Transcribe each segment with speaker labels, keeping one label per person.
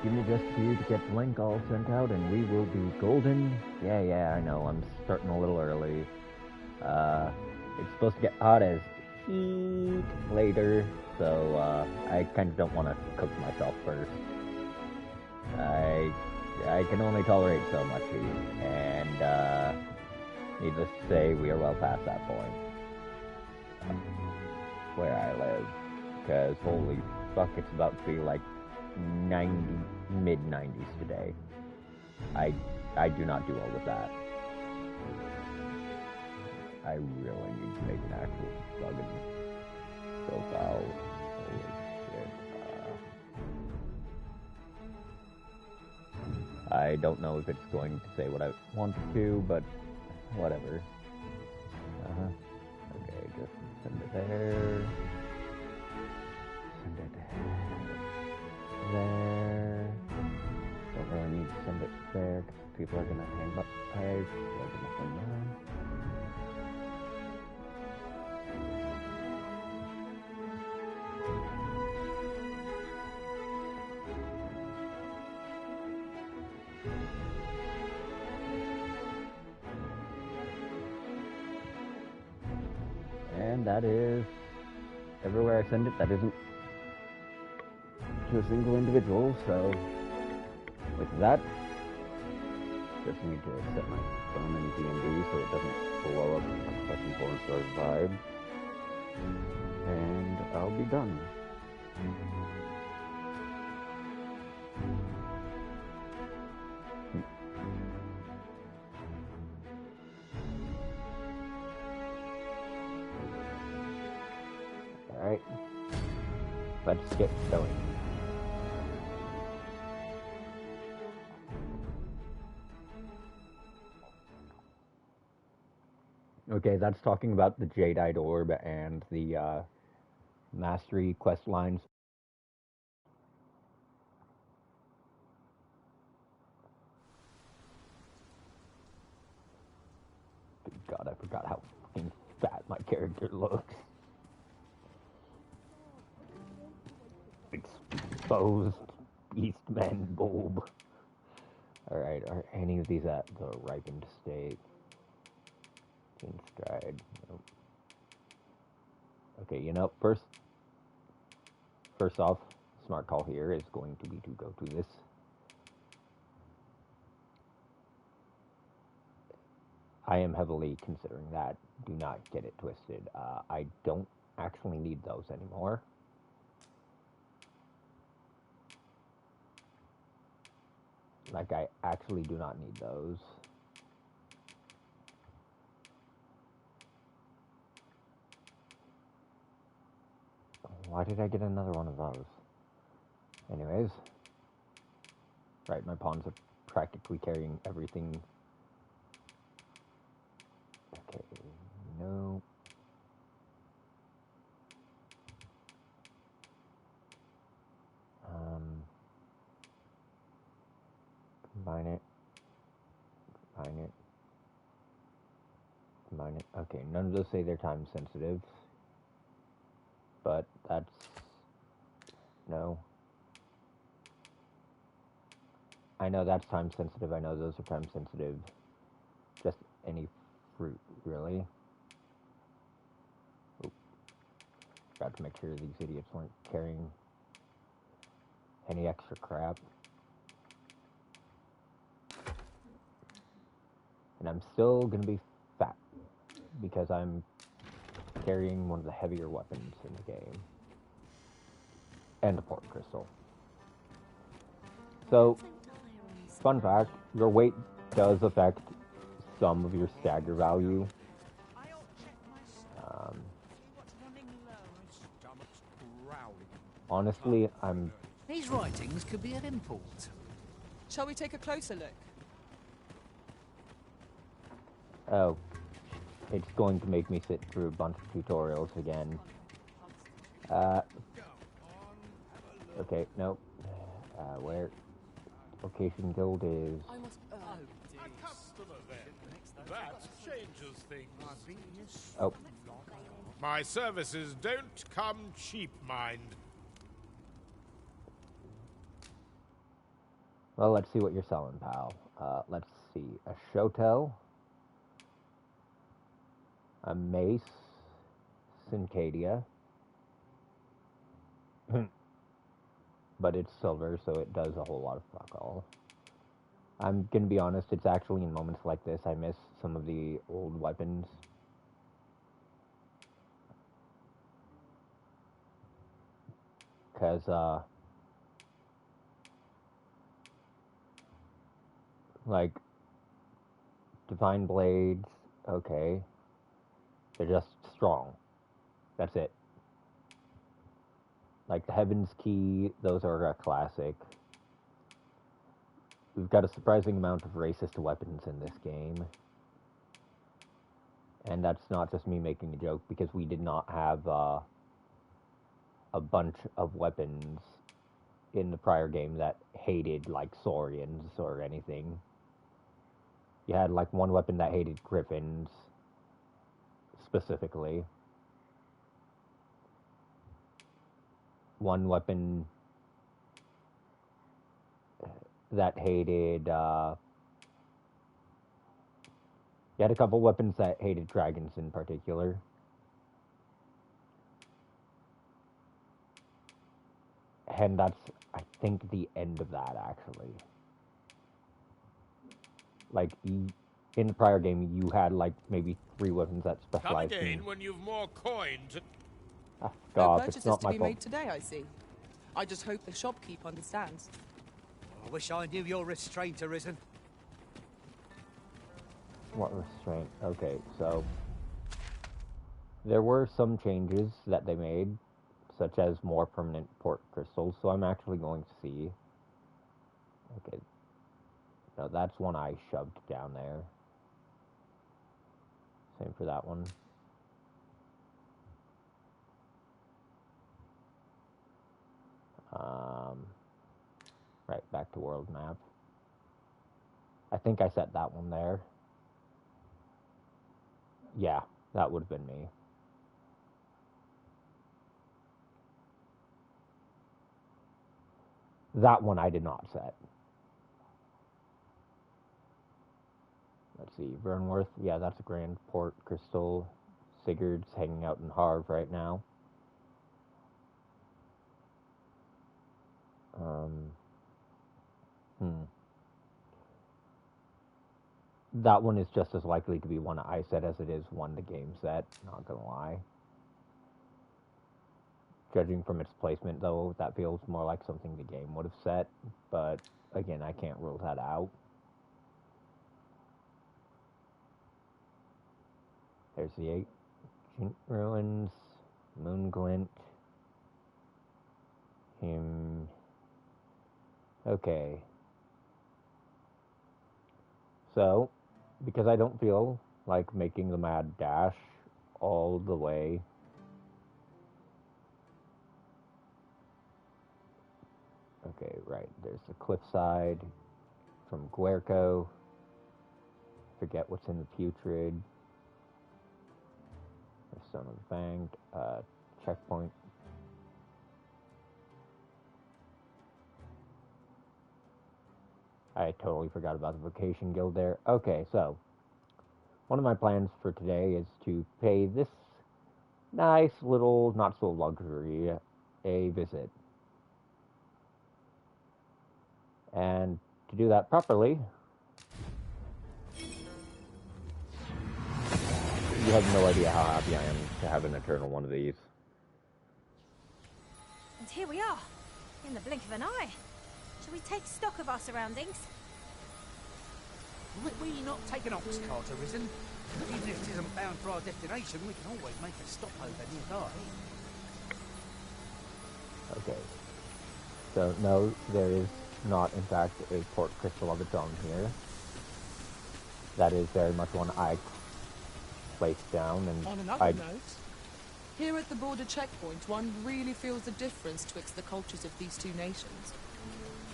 Speaker 1: give me just a few to get the link all sent out, and we will be golden. Yeah, I know, I'm starting a little early. It's supposed to get hot as heat later, so I kind of don't want to cook myself first. I can only tolerate so much heat, and needless to say, we are well past that point where I live, because holy fuck, it's about to be like 90, mid-90s today. I do not do well with that. I really need to make an actual fucking profile. Holy shit. I don't know if it's going to say what I want to, but whatever. Okay, just send it there. Send it there. Don't really need to send it there, because people are gonna hang up. They're gonna send that. And that is everywhere I send it. That isn't to a single individual, so with that, just need to set my phone in D&D so it doesn't blow up a fucking porn star vibe, and I'll be done. Alright, let's get going. Okay, that's talking about the Jadeite Orb and the Mastery quest lines. Good God, I forgot how fucking fat my character looks. Exposed Eastman bulb. Alright, are any of these at the ripened state? In stride. Nope. Okay, you know, first off, smart call here is going to be to go to this. I am heavily considering that. Do not get it twisted. I don't actually need those anymore. Like, I actually do not need those. Why did I get another one of those? Anyways. Right, my pawns are practically carrying everything. Okay, no. Combine it. Combine it. Combine it. Okay, none of those say they're time sensitive. But that's... No. I know that's time sensitive. I know those are time sensitive. Just any fruit, really. Oop. Got to make sure these idiots weren't carrying any extra crap. And I'm still gonna be fat because I'm carrying one of the heavier weapons in the game. And the port crystal. So, fun fact, your weight does affect some of your stagger value. Honestly,
Speaker 2: These writings could be of import.
Speaker 3: Shall we take a closer look?
Speaker 1: Oh, it's going to make me sit through a bunch of tutorials again. Okay, nope. Where? Location guild is...
Speaker 4: That changes things.
Speaker 1: Oh.
Speaker 4: My services don't come cheap, mind.
Speaker 1: Well, let's see what you're selling, pal. Let's see. A Shotel. A Mace. Syncadia. But it's silver, so it does a whole lot of fuck all. I'm gonna be honest, it's actually in moments like this I miss some of the old weapons. Because, like, Divine Blades, okay. They're just strong. That's it. Like the Heaven's Key, those are a classic. We've got a surprising amount of racist weapons in this game. And that's not just me making a joke, because we did not have a bunch of weapons in the prior game that hated, like, Saurians or anything. You had, like, one weapon that hated Griffins, specifically. One weapon that hated, you had a couple weapons that hated dragons in particular. And that's, I think, the end of that, actually. Like, in the prior game, you had, like, maybe 3 weapons that specialized in...
Speaker 4: Come again when you've more coin to...
Speaker 1: Ah,
Speaker 3: No
Speaker 1: God, it's
Speaker 3: purchases
Speaker 1: not
Speaker 3: to
Speaker 1: my
Speaker 3: be
Speaker 1: fault.
Speaker 3: made today, I see. I just hope the shopkeep understands.
Speaker 2: I wish I knew your restraint, Arisen.
Speaker 1: What restraint? Okay, so... There were some changes that they made, such as more permanent port crystals, so I'm actually going to see... Okay. No, that's one I shoved down there. Same for that one. Right, back to world map. I think I set that one there. Yeah, that would have been me. That one I did not set. Let's see, Vernworth. Yeah, that's a Grand Port Crystal. Sigurd's hanging out in Harv right now. That one is just as likely to be one I set as it is one the game set, not gonna lie. Judging from its placement, though, that feels more like something the game would have set, but again, I can't rule that out. There's the Ancient Ruins, Moonglint, him. Okay. So, because I don't feel like making the mad dash all the way. Okay, right. There's the cliffside from Guerco. Forget what's in the Putrid. There's Son of the Fanged. Checkpoint. I totally forgot about the Vocation Guild there. Okay, so one of my plans for today is to pay this nice little, not so luxury, a visit. And to do that properly, you have no idea how happy I am to have an eternal one of these.
Speaker 5: And here we are, in the blink of an eye. Shall we take stock of our surroundings?
Speaker 2: Might we not take an ox cart, Arisen? Even if it isn't bound for our destination, we can always make a stopover nearby.
Speaker 1: Okay. So, no, there is not, in fact, a port crystal of its own here. That is very much one I placed down, and
Speaker 3: On another note, here at the border checkpoint, one really feels the difference twixt the cultures of these two nations.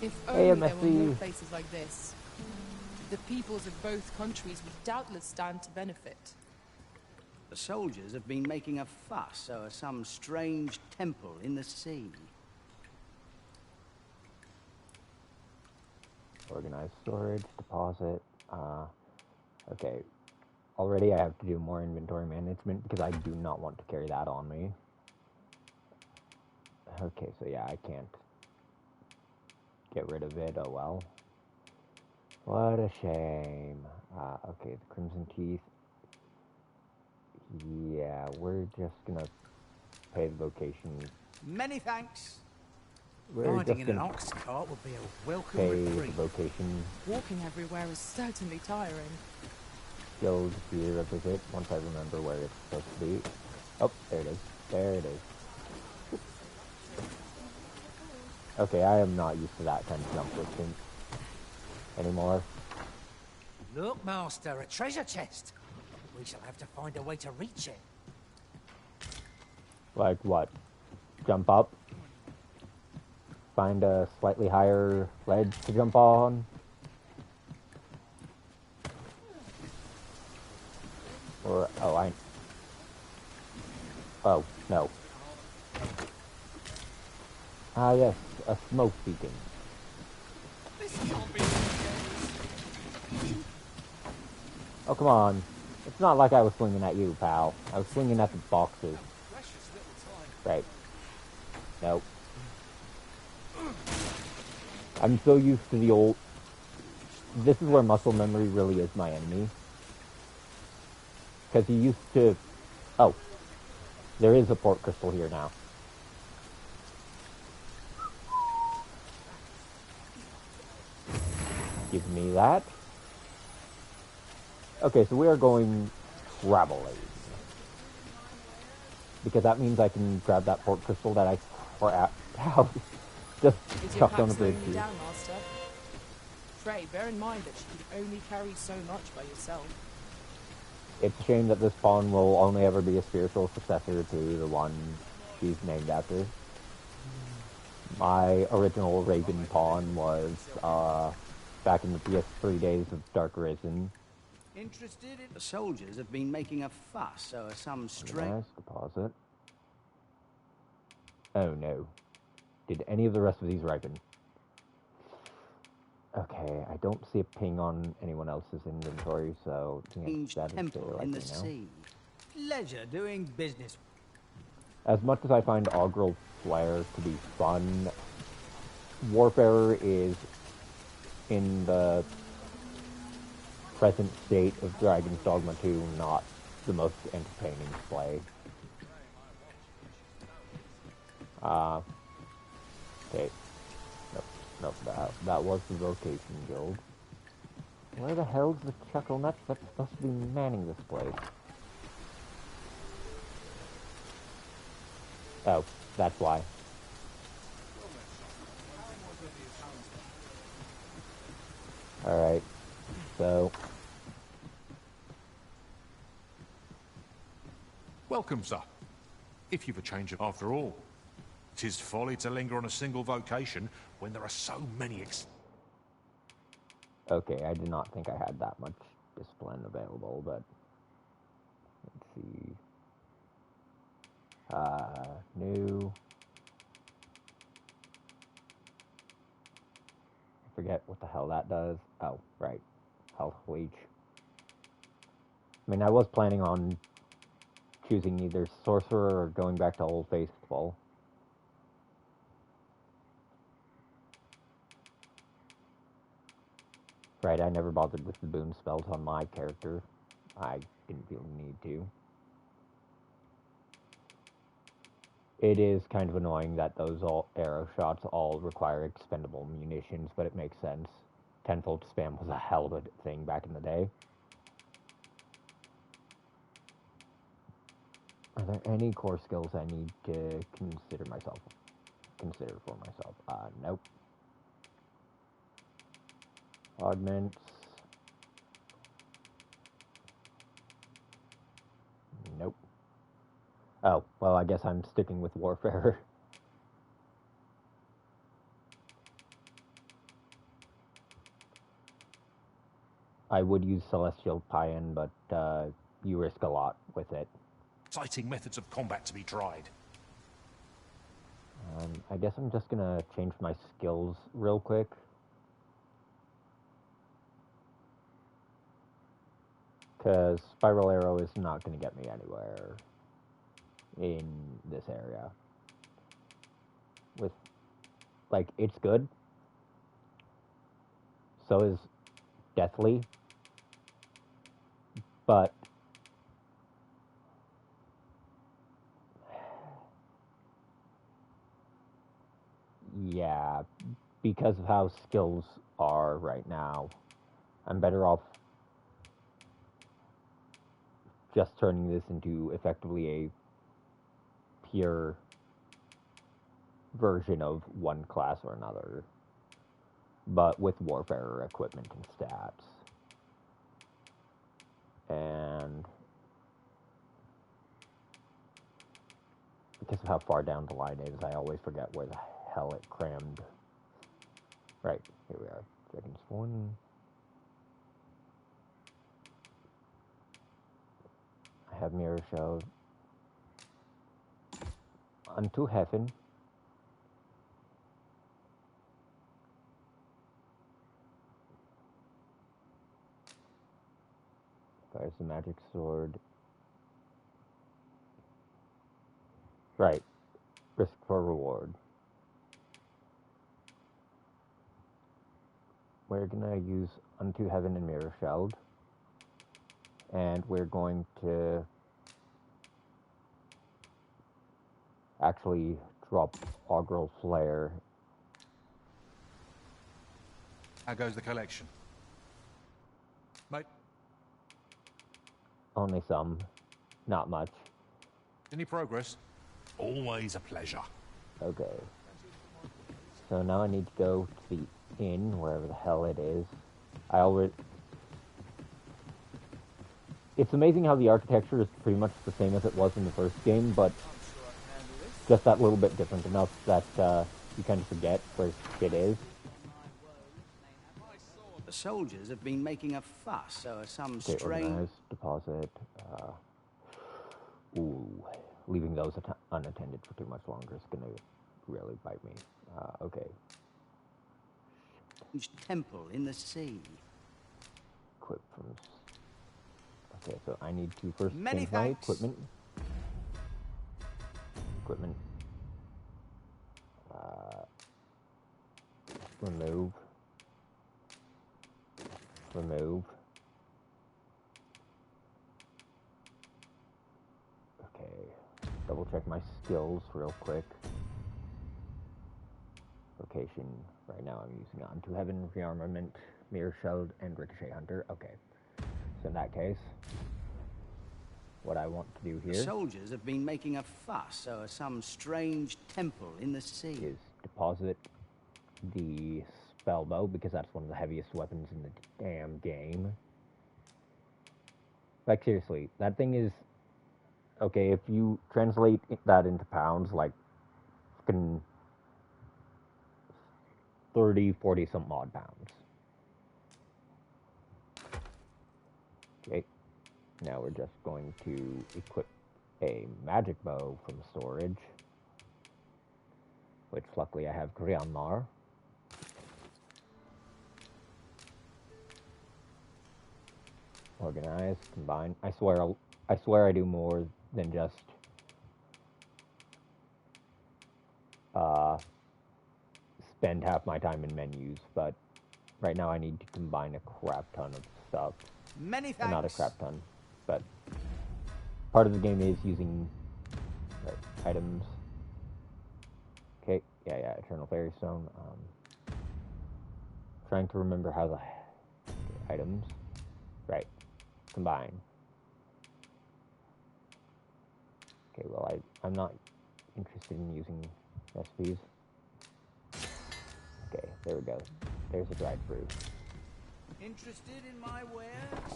Speaker 3: If only there were more places like this, the peoples of both countries would doubtless stand to benefit.
Speaker 6: The soldiers have been making a fuss over some strange temple in the sea.
Speaker 1: Organized storage, deposit. Okay. Already I have to do more inventory management because I do not want to carry that on me. Okay, so yeah, I can't get rid of it. Oh well. What a shame. Okay, the Crimson Teeth. Yeah, we're just gonna pay the vocation.
Speaker 6: Many thanks.
Speaker 1: We're
Speaker 2: Riding
Speaker 1: just
Speaker 2: in an
Speaker 1: gonna
Speaker 2: ox cart would be a welcome
Speaker 1: pay the
Speaker 2: reprieve.
Speaker 1: vocation
Speaker 3: Walking everywhere is certainly tiring.
Speaker 1: guild here a visit once I remember where it's supposed to be. Oh, there it is. There it is. Okay, I am not used to that kind of jump distance anymore.
Speaker 2: Look, Master, a treasure chest. We shall have to find a way to reach it.
Speaker 1: Like what? Jump up? Find a slightly higher ledge to jump on? Or, oh, no. Ah, yes, a smoke beacon. Oh, come on. It's not like I was swinging at you, pal. I was swinging at the boxes. Right. Nope. I'm so used to the old... This is where muscle memory really is my enemy. Because he used to... Oh. There is a port crystal here now. Give me that. Okay, so we are going traveling. Because that means I can grab that port crystal that I just chucked on the bridge here.
Speaker 3: Down, Master? Frey, bear in mind that you can only carry so much by yourself.
Speaker 1: It's a shame that this pawn will only ever be a spiritual successor to the one she's named after. My original Raven pawn was back in the PS3 days of Dark Arisen.
Speaker 6: Interested in... The soldiers have been making a fuss, so are some strange...
Speaker 1: Nice deposit. Oh no. Did any of the rest of these ripen? Okay, I don't see a ping on anyone else's inventory, so
Speaker 6: Strange
Speaker 1: that is
Speaker 6: temple in the
Speaker 1: now.
Speaker 6: sea. Pleasure doing business.
Speaker 1: As much as I find Augural Flare to be fun, Warfare is in the present state of Dragon's Dogma 2 not the most entertaining to play. Okay. Nope, that was the Vocation Guild. Where the hell's the Chuckle Nuts that's supposed to be manning this place? Oh, that's why. Alright, so...
Speaker 4: Welcome, sir. If you've a change of... After all, 'tis folly to linger on a single vocation when there are so many
Speaker 1: Okay, I did not think I had that much discipline available, but... Let's see... New... I forget what the hell that does. Oh, right. Health leech. I mean, I was planning on choosing either Sorcerer or going back to Old Faithful. Right, I never bothered with the boon spells on my character. I didn't feel the need to. It is kind of annoying that those arrow shots all require expendable munitions, but it makes sense. Tenfold spam was a hell of a thing back in the day. Are there any core skills I need to consider for myself? Nope. Augments. Nope. Oh, well, I guess I'm sticking with Warfare. I would use Celestial Paean, but you risk a lot with it.
Speaker 4: exciting methods of combat to be tried.
Speaker 1: I guess I'm just gonna change my skills real quick.
Speaker 7: Because Spiral Arrow is not going to get me anywhere in this area. With, like, it's good. So is Deathly. But yeah, because of how skills are right now, I'm better off just turning this into effectively a pure version of one class or another, but with warfare equipment and stats. And because of how far down the line it is, I always forget where the hell it crammed. Right, here we are. Dragon's One. I have Mirror Shell. Unto Heaven. There's the Magic Sword. Right. Risk for reward. We're gonna use Unto Heaven and Mirror Shelled. And we're going to actually drop Augural Flare.
Speaker 4: How goes the collection? Mate?
Speaker 7: Only some. Not much.
Speaker 4: Any progress? Always a pleasure.
Speaker 7: Okay. So now I need to go to the inn, wherever the hell it is. I already... It's amazing how the architecture is pretty much the same as it was in the first game, but just that little bit different enough that you kind of forget where shit is.
Speaker 6: The soldiers have been making a fuss, so some
Speaker 7: Okay,
Speaker 6: strange...
Speaker 7: organize, deposit. Leaving those unattended for too much longer is gonna really bite me. Okay.
Speaker 6: temple in the sea.
Speaker 7: Equip from... Okay, so I need to first
Speaker 6: Many
Speaker 7: change my
Speaker 6: thanks.
Speaker 7: equipment. Equipment. Remove. Remove. Okay. Double check my skills real quick. Location. Right now I'm using Unto Heaven, Rearmament, Mirror Shelled, and Ricochet Hunter. Okay. So in that case, what I want to do here...
Speaker 6: The soldiers have been making a fuss over some strange temple in the sea.
Speaker 7: ...is deposit the spell bow, because that's one of the heaviest weapons in the damn game. Like, seriously, that thing is... Okay, if you translate that into pounds, like, fucking 30, 40 some odd pounds. Okay, now we're just going to equip a magic bow from storage, which luckily I have Grianmar. Organize, combine. I swear I do more than just spend half my time in menus, but right now I need to combine a crap ton of stuff.
Speaker 6: Many thanks.
Speaker 7: Not a crap ton, but part of the game is using items. Okay, yeah, Eternal Fairy Stone. Trying to remember how the items. Right, combine. Okay, well I'm not interested in using recipes. Okay, there we go. There's a dried fruit.
Speaker 6: Interested in my wares?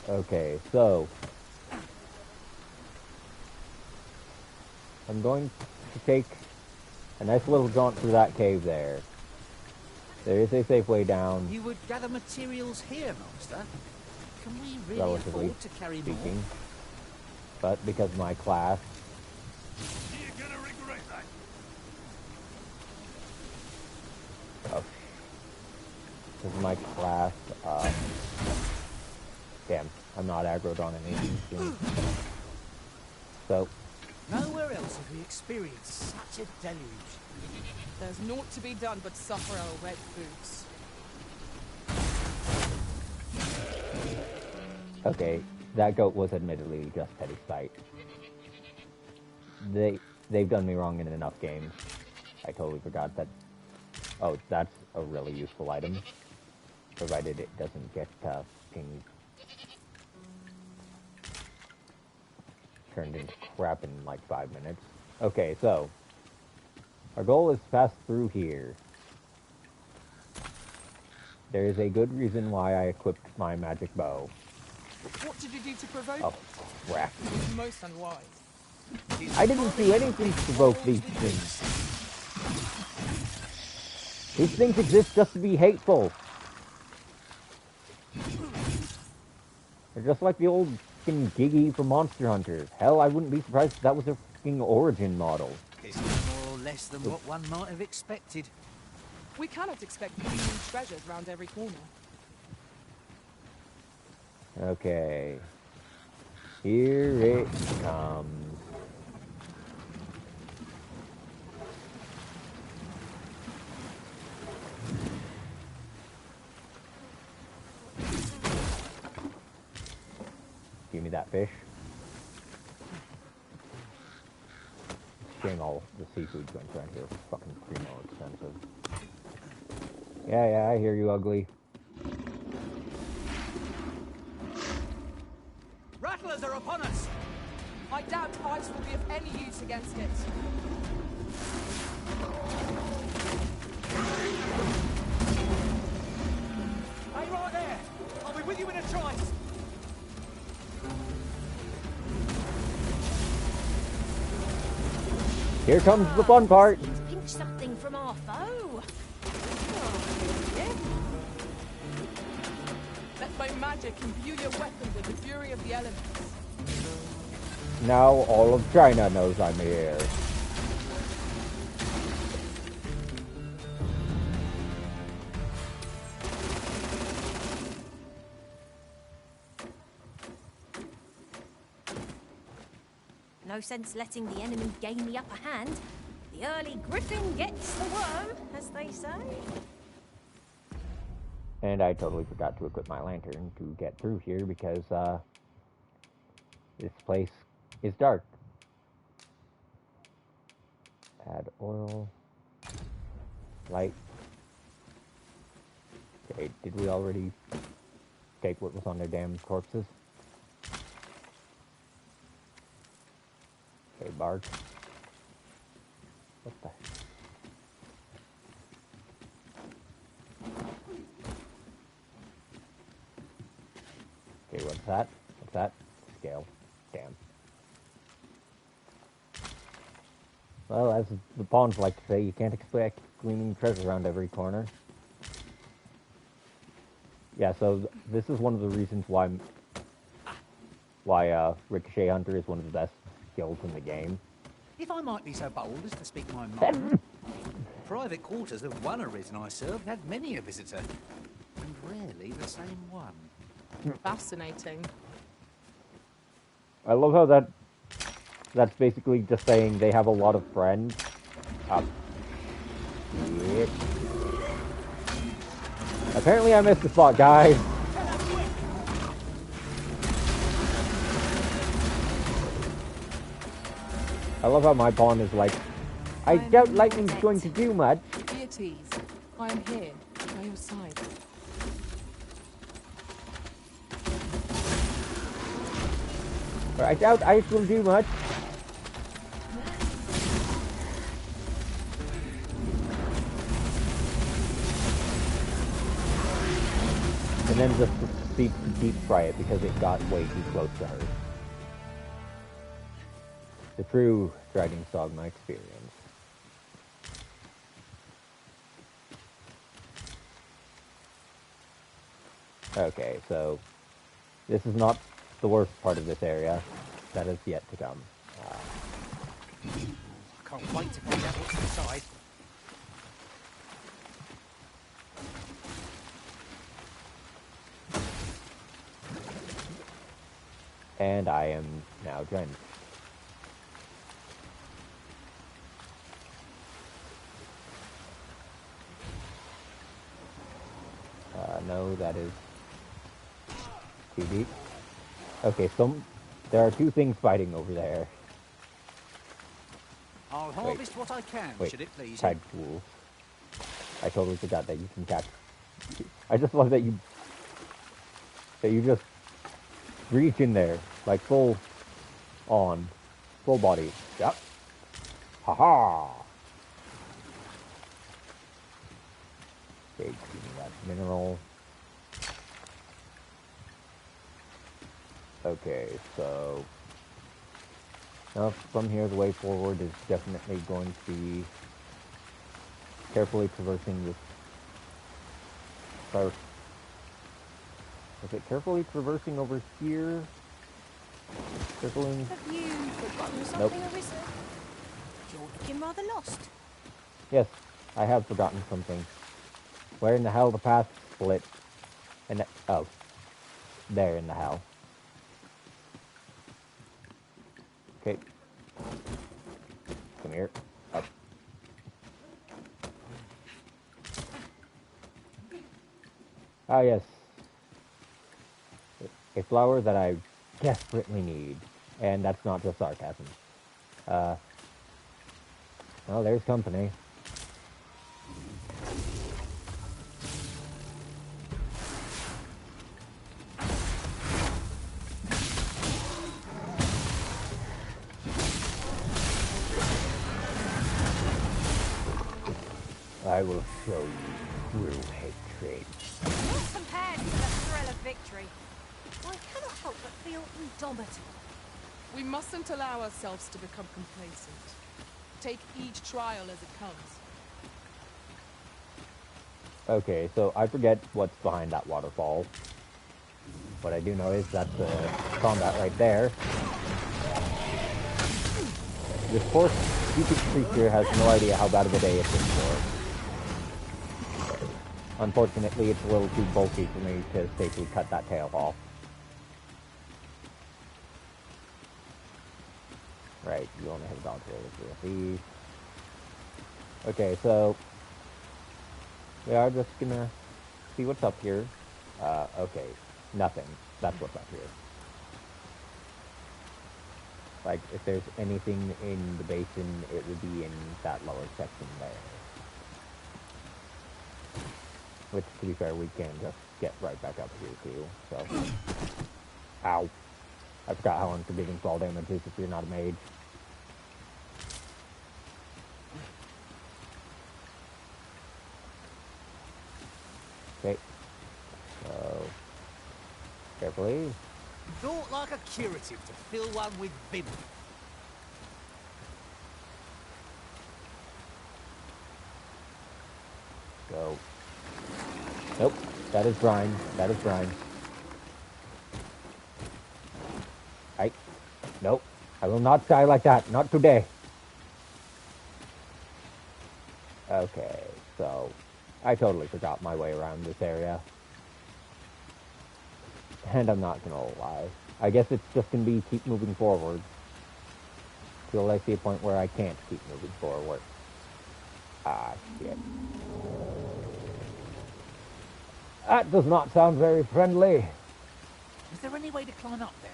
Speaker 7: Okay, so I'm going to take a nice little jaunt through that cave there. There is a safe way down.
Speaker 2: You would gather materials here, Master? Can we really
Speaker 7: Relatively
Speaker 2: afford to carry
Speaker 7: speaking.
Speaker 2: more?
Speaker 7: But because of my class,
Speaker 4: You're gonna regret that.
Speaker 7: This is my class. Damn, I'm not aggroed on anything soon. So.
Speaker 2: Nowhere else have we experienced such a deluge.
Speaker 3: There's naught to be done but suffer our wet boots.
Speaker 7: Okay, that goat was admittedly just petty spite. They've done me wrong in enough games. I totally forgot that. Oh, that's a really useful item, provided it doesn't get pinged. Turned into crap in like 5 minutes. Okay, so our goal is to pass through here. There is a good reason why I equipped my magic bow.
Speaker 3: What did you do to provoke
Speaker 7: Oh, crap.
Speaker 3: it? It was most unwise.
Speaker 7: I didn't do anything to provoke these things. These things exist just to be hateful. They're just like the old fucking Giggy from Monster Hunter. Hell, I wouldn't be surprised if that was their fucking origin model.
Speaker 2: It's more or less than what one might have expected.
Speaker 3: We cannot expect gleaming treasures round every corner.
Speaker 7: Okay. Here it comes. Give me that fish. Shame all the seafood joints around here are fucking primo expensive. Yeah, I hear you, ugly.
Speaker 2: Rattlers are upon us!
Speaker 3: I doubt ice will be of any use against it.
Speaker 2: Hey, right there! I'll be with you in a trice!
Speaker 7: Here comes the fun part.
Speaker 5: Pinch something from our foe.
Speaker 3: Let my magic imbue your weapon with the fury of the elements.
Speaker 7: Now all of China knows I'm here.
Speaker 5: No sense letting the enemy gain the upper hand. The early griffin gets the worm, as they say.
Speaker 7: And I totally forgot to equip my lantern to get through here because this place is dark. Add oil. Light. Okay, did we already take what was on their damn corpses? Okay, bark. What the? Okay, what's that? What's that? Scale. Damn. Well, as the pawns like to say, you can't expect gleaming treasure around every corner. Yeah, so this is one of the reasons why Ricochet Hunter is one of the best skills in the game.
Speaker 2: If I might be so bold as to speak my mind, private quarters of one arisen I served had many a visitor, and rarely the same one.
Speaker 3: Fascinating.
Speaker 7: I love how that's basically just saying they have a lot of friends. Shit. Apparently I missed the spot, guys. I love how my pawn is like, I doubt lightning's going to do much.
Speaker 3: Be at ease. I am here, by your side.
Speaker 7: Or I doubt ice will do much. And then just deep fry it because it got way too close to her. The true Dragon's Dogma experience. Okay, so this is not the worst part of this area. That is yet to come.
Speaker 2: I can't wait to find out what's inside.
Speaker 7: And I am now drenched. No, that is too deep. Okay, there are two things fighting over there.
Speaker 2: I'll harvest what I can,
Speaker 7: Wait,
Speaker 2: should it please you.
Speaker 7: tide tools. I totally forgot that you can catch. I just love that you just reach in there, like full body. Yep. Haha. Okay, give me that mineral. Okay, so now from here the way forward is definitely going to be carefully traversing this. Is it carefully traversing over here? Carefully.
Speaker 5: Have you forgotten something,
Speaker 7: Nope.
Speaker 5: Arissa? You're looking rather lost.
Speaker 7: Yes, I have forgotten something. Where in the hell the path split? And oh, there in the hell. Okay. Come here. Up. Ah, yes. A flower that I desperately need. And that's not just sarcasm. Well, there's company. I will show you true hatred.
Speaker 5: Not compared to the thrill of victory. I cannot help but feel indomitable.
Speaker 3: We mustn't allow ourselves to become complacent. Take each trial as it comes.
Speaker 7: Okay, so I forget what's behind that waterfall. What I do know is that's combat right there. This poor stupid creature has no idea how bad of a day it's in for. Unfortunately, it's a little too bulky for me to safely cut that tail off. Right, you only have dodge rolls with these. Okay, so we are just gonna see what's up here. Okay, nothing. That's what's up here. Like, if there's anything in the basin, it would be in that lower section there. Which, to be fair, we can just get right back up here, too, so. Ow. I forgot how unforgiving fall damage is if you're not a mage. Okay. So, carefully.
Speaker 2: Thought like a curative to fill one with vim.
Speaker 7: Go. Nope. That is brine. That is brine. Nope. I will not die like that. Not today. Okay, so I totally forgot my way around this area. And I'm not gonna lie. I guess it's just gonna be keep moving forward. Till I see a point where I can't keep moving forward. Ah, shit. That does not sound very friendly.
Speaker 2: Is there any way to climb up there?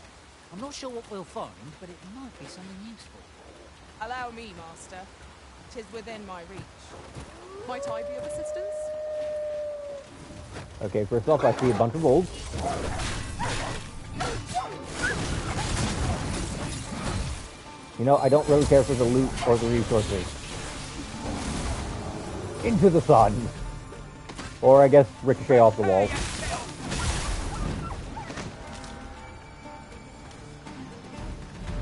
Speaker 2: I'm not sure what we'll find, but it might be something useful.
Speaker 3: Allow me, Master. 'Tis within my reach. Might I be of assistance?
Speaker 7: Okay, first off, I see a bunch of wolves. You know, I don't really care for the loot or the resources. Into the sun. Or I guess ricochet off the wall.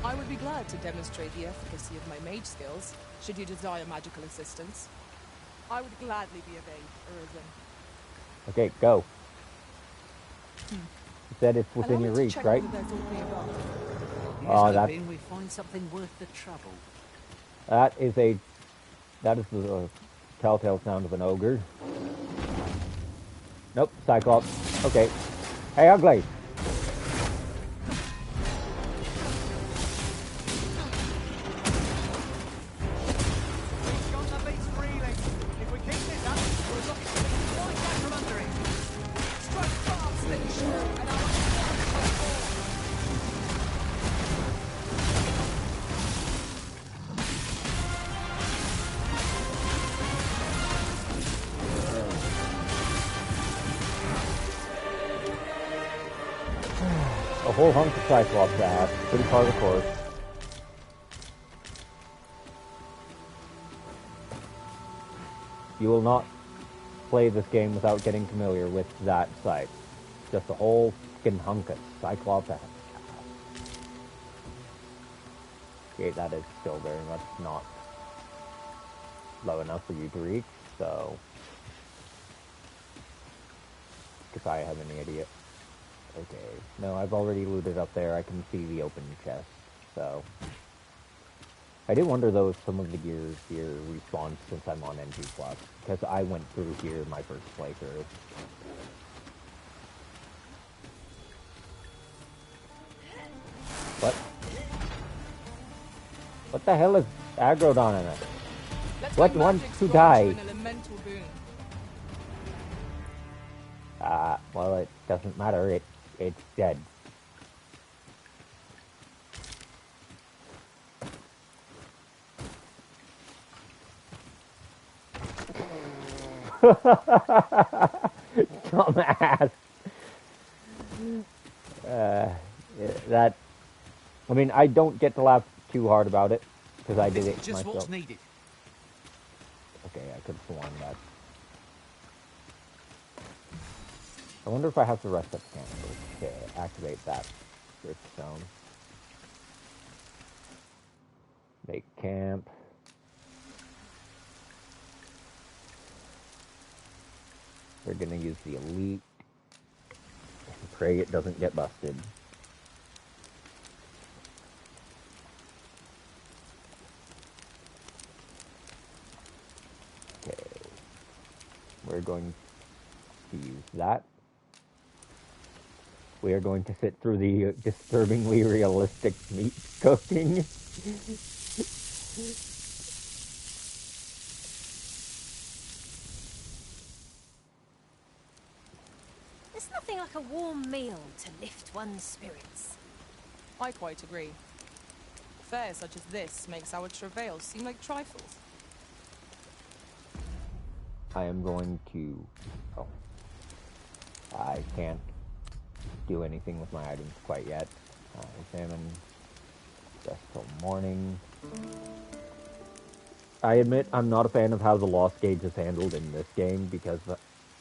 Speaker 3: I would be glad to demonstrate the efficacy of my mage skills, should you desire magical assistance. I would gladly be of aid, Urizen.
Speaker 7: Okay, go. You said it's within
Speaker 3: Allow
Speaker 7: your
Speaker 3: me to
Speaker 7: reach,
Speaker 3: check
Speaker 7: right?
Speaker 3: whether there's anything above.
Speaker 7: Oh,
Speaker 2: Here's
Speaker 7: that's...
Speaker 2: hoping we find something worth the trouble.
Speaker 7: That is the telltale sound of an ogre. Nope, Cyclops. Okay. Hey, ugly. whole hunk of Cyclops ass. Pretty part of the course. You will not play this game without getting familiar with that sight. Just a whole fucking hunk of Cyclops ass. Okay, that is still very much not low enough for you to reach, so... If I have any idea. Okay, no, I've already looted up there. I can see the open chest, so... I do wonder, though, if some of the gears here respawn since I'm on NG+, because I went through here my first playthrough. What? What the hell is Agrodon in it? What wants to die? Well, it doesn't matter. It's dead. Dumbass. That. I mean, I don't get to laugh too hard about it because I did it
Speaker 2: just
Speaker 7: myself.
Speaker 2: What's needed.
Speaker 7: Okay, I could have sworn that. I wonder if I have to rest at the camp to activate that drift zone. Make camp. We're gonna use the elite. And pray it doesn't get busted. Okay. We're going to use that. We are going to sit through the disturbingly realistic meat cooking.
Speaker 5: There's nothing like a warm meal to lift one's spirits.
Speaker 3: I quite agree. Fare such as this makes our travails seem like trifles.
Speaker 7: I am going to... Oh. I can't do anything with my items quite yet. Examine just till morning. I admit I'm not a fan of how the loss gauge is handled in this game because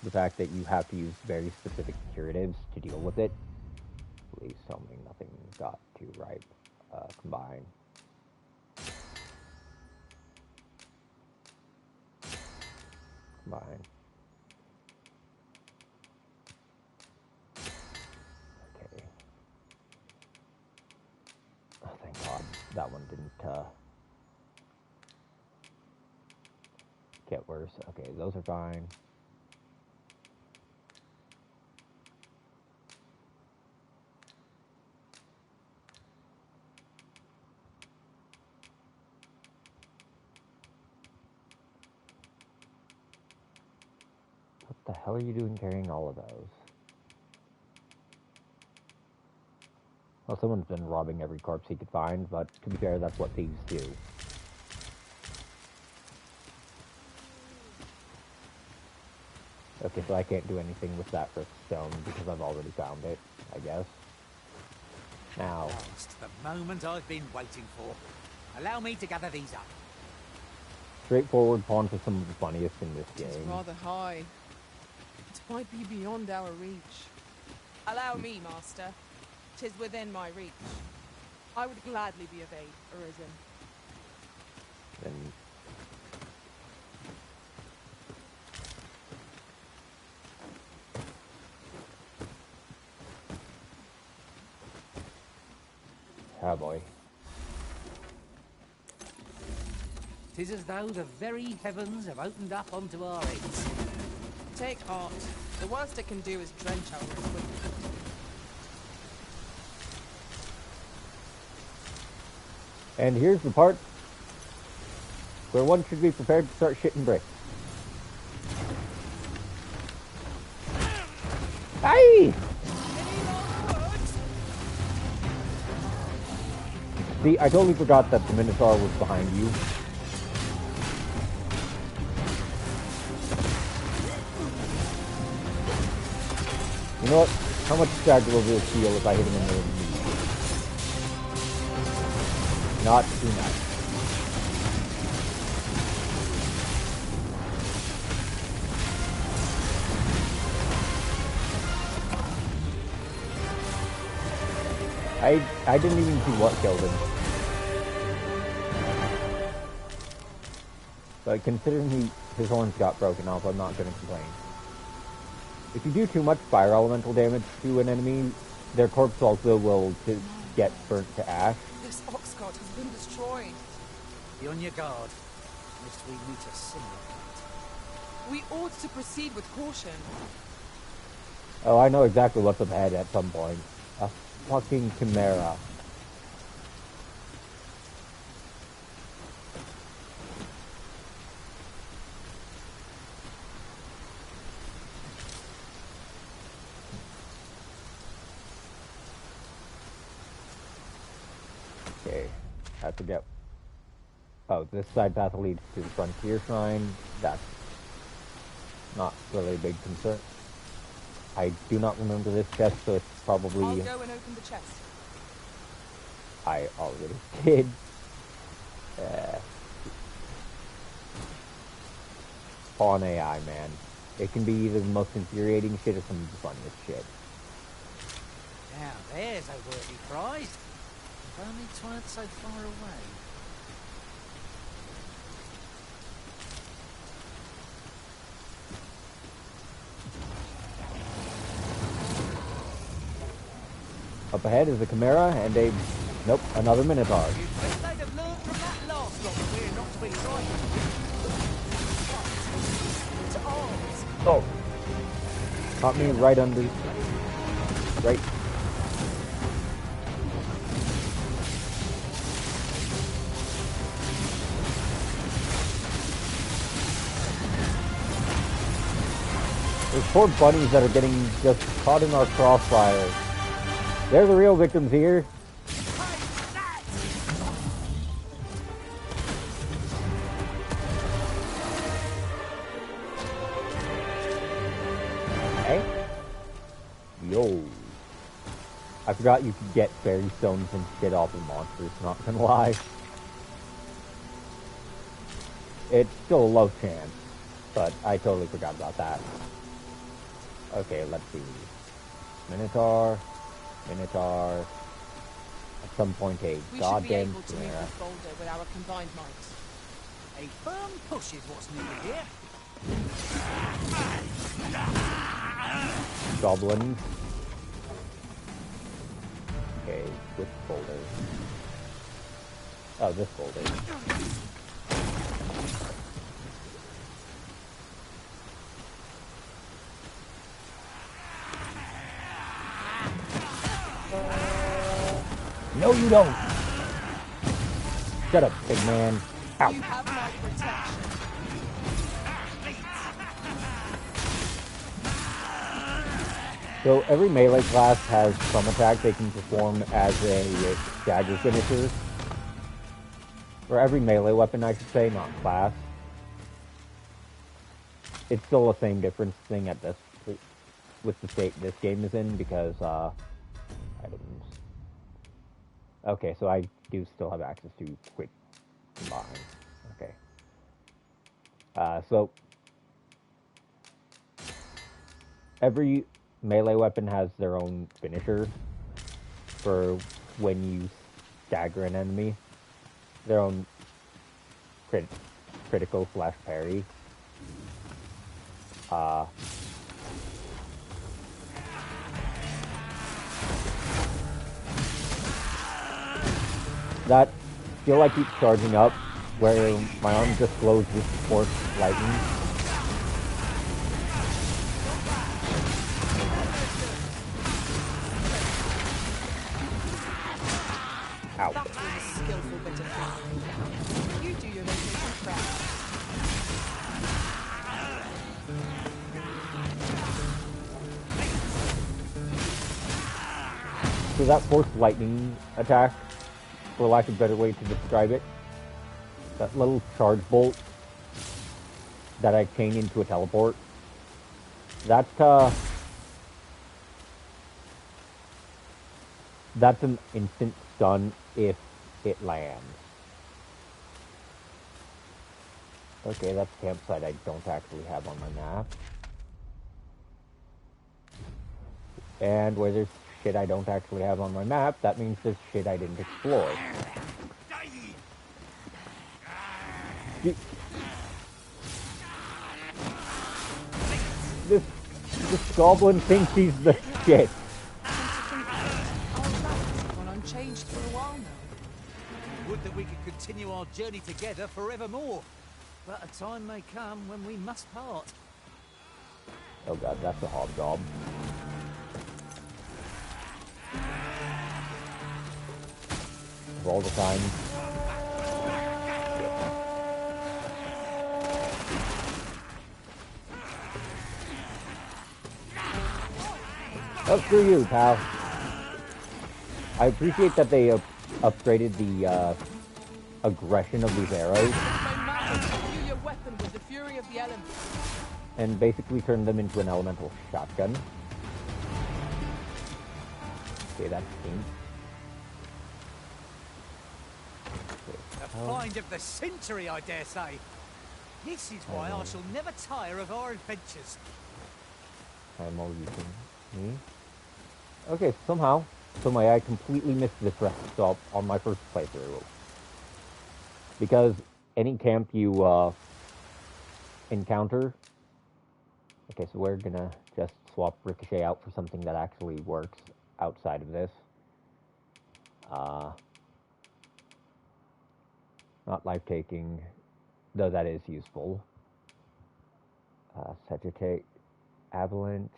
Speaker 7: the fact that you have to use very specific curatives to deal with it. Please tell me nothing got too ripe. Combine. Combine. Okay. Oh, thank God that one didn't get worse. Okay, those are fine. What the hell are you doing carrying all of those? Well, someone's been robbing every corpse he could find, but to be fair, that's what thieves do. Okay, so I can't do anything with that for stone because I've already found it, I guess. Now...
Speaker 2: Last, the moment I've been waiting for. Allow me to gather these up.
Speaker 7: Straightforward pawns are some of the funniest in this game.
Speaker 3: It's rather high. It might be beyond our reach. Allow me, Master. 'Tis within my reach. I would gladly be of aid, Arisen.
Speaker 7: Then... Oh boy.
Speaker 2: 'Tis as though the very heavens have opened up onto our heads.
Speaker 3: Take heart. The worst it can do is drench our equipment.
Speaker 7: And here's the part where one should be prepared to start shitting bricks. Aye! See, I totally forgot that the Minotaur was behind you. You know what? How much damage will this heal if I hit him in the knee? Not too nice. I didn't even see what killed him. But considering his horns got broken off, I'm not going to complain. If you do too much fire elemental damage to an enemy, their corpse also will get burnt to ash.
Speaker 3: This ox cart has been destroyed.
Speaker 2: Be on your guard, lest we meet a similar fate.
Speaker 3: We ought to proceed with caution.
Speaker 7: Oh, I know exactly what's up ahead at some point. A fucking chimera. Okay, I forget. Oh, this side path leads to the Frontier Shrine. That's not really a big concern. I do not remember this chest, so it's probably...
Speaker 3: I'll go and open the chest.
Speaker 7: I already did. Spawn AI, man. It can be either the most infuriating shit or some of the funniest shit.
Speaker 2: Now, there's a worthy prize. If only 'tweren't so far away.
Speaker 7: Up ahead is a Chimera and a... Nope, another Minotaur.
Speaker 2: You'd think they'd have learned from that last lot that we're not to be frightened. To arms.
Speaker 7: Oh! Caught me right under... Right. There's poor bunnies that are getting just caught in our crossfire. They're the real victims here. Hey? Yo. I forgot you could get fairy stones and shit off of monsters, not gonna lie. It's still a low chance, but I totally forgot about that. Okay, let's see. Minotaur. At some point, a goddamn
Speaker 3: We should be able to move this boulder with our combined might.
Speaker 2: A firm push is what's needed here.
Speaker 7: Goblins. Okay, which boulder? Oh, this boulder. No, you don't. Shut up, big man. Ow.
Speaker 3: You have my protection.
Speaker 7: So every melee class has some attack they can perform as a dagger finisher. Or every melee weapon, I should say, not class. It's still the same difference thing at this with the state this game is in because items. Okay, so I do still have access to quick combine. Okay. So every melee weapon has their own finisher for when you stagger an enemy. Their own critical / parry. That skill I keep charging up, where my arm just glows with force lightning. Ow.
Speaker 3: That was a skillful bit of work. You do your vacation prep.
Speaker 7: So that force lightning attack, for lack of a better way to describe it, that little charge bolt that I chain into a teleport, that's an instant stun if it lands. Okay, that's a campsite I don't actually have on my map. And where there's shit I don't actually have on my map, that means there's shit I didn't explore. This goblin thinks he's the shit.
Speaker 3: Gone unchanged for a while now.
Speaker 2: Would that we could continue our journey together forevermore. But a time may come when we must part.
Speaker 7: Oh god, that's a hobgoblin. Of all the time. Oh, screw you, pal. I appreciate that they upgraded the aggression of these arrows.
Speaker 3: Your weapon with the fury of the elements.
Speaker 7: And basically turned them into an elemental shotgun. Okay, that's neat.
Speaker 2: The find of the century, I dare say. This is why I shall never tire of our adventures.
Speaker 7: I'm all using me. Okay, somehow I completely missed this rest stop on my first playthrough. Because any camp you encounter... Okay, so we're gonna just swap Ricochet out for something that actually works outside of this. Not life-taking, though that is useful. Sagittarius, Avalanche.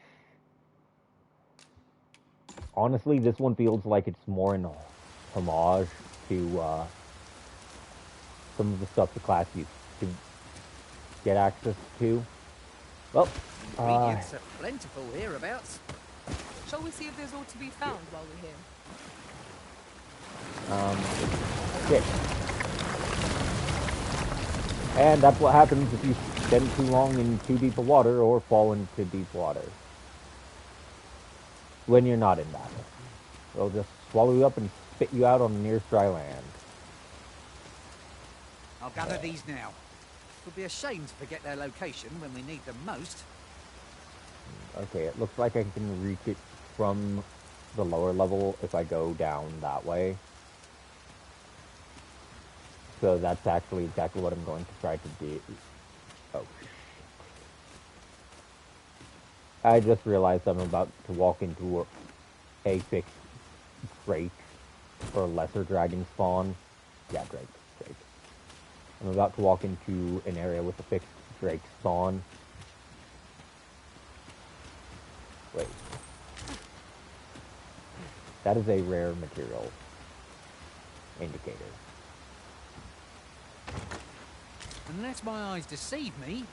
Speaker 7: Honestly, this one feels like it's more in homage to some of the stuff the class used to get access to. Well,
Speaker 2: ingredients are plentiful hereabouts.
Speaker 3: Shall we see if there's all to be found while we're here?
Speaker 7: Shit. And that's what happens if you spend too long in too deep a water or fall into deep water. When you're not in battle. They'll just swallow you up and spit you out on the nearest dry land.
Speaker 2: I'll gather these now. It would be a shame to forget their location when we need them most.
Speaker 7: Okay, it looks like I can reach it from the lower level if I go down that way. So that's actually exactly what I'm going to try to do. Oh. I just realized I'm about to walk into a fixed Drake, or lesser dragon spawn. Yeah, Drake. I'm about to walk into an area with a fixed Drake spawn. Wait. That is a rare material indicator.
Speaker 2: Unless my eyes deceive me,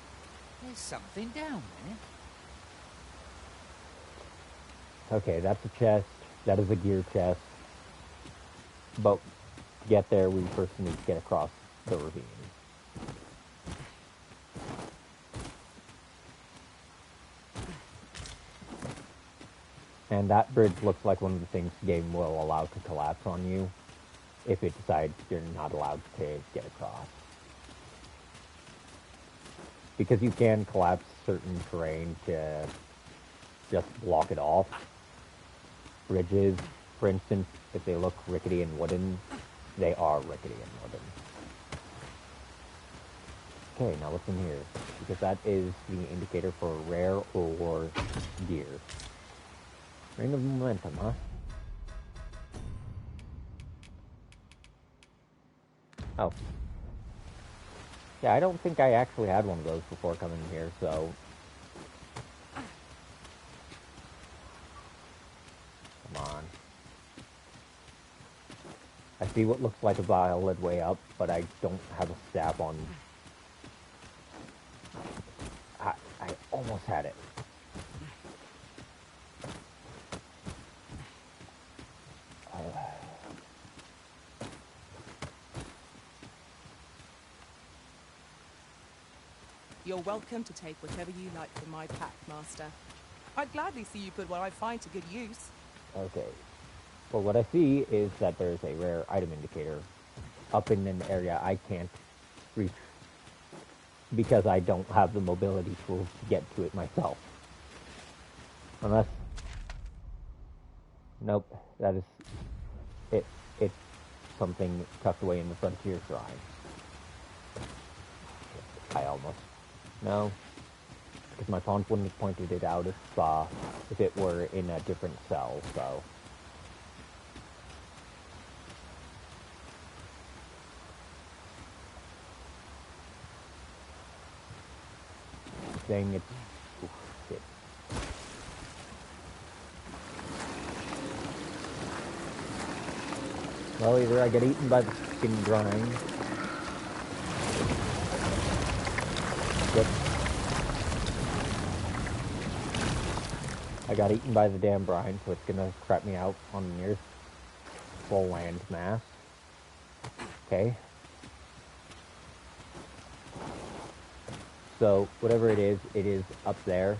Speaker 2: there's something down there.
Speaker 7: Okay, that's a chest. That is a gear chest. But to get there, we first need to get across the ravine. And that bridge looks like one of the things the game will allow to collapse on you if it decides you're not allowed to get across. Because you can collapse certain terrain to just block it off. Bridges, for instance, if they look rickety and wooden, they are rickety and wooden. Okay, now what's in here? Because that is the indicator for rare or gear. Ring of Momentum, huh? Oh. Yeah, I don't think I actually had one of those before coming here, so... Come on. I see what looks like a violet way up, but I don't have a staff on... I almost had it.
Speaker 3: You're welcome to take whatever you like from my pack, Master. I'd gladly see you put what I find to good use.
Speaker 7: Okay. Well, what I see is that there's a rare item indicator up in an area I can't reach because I don't have the mobility tools to get to it myself. Unless... Nope, that is... It's something tucked away in the Frontier Shrine. I almost... No. Because my pawn wouldn't have pointed it out if it were in a different cell, so... Dang it. Oof, shit. Well, either I get eaten by the fucking grind. Yep. I got eaten by the damn brine, so it's gonna crap me out on the nearest full land mass. Okay. So, whatever it is up there.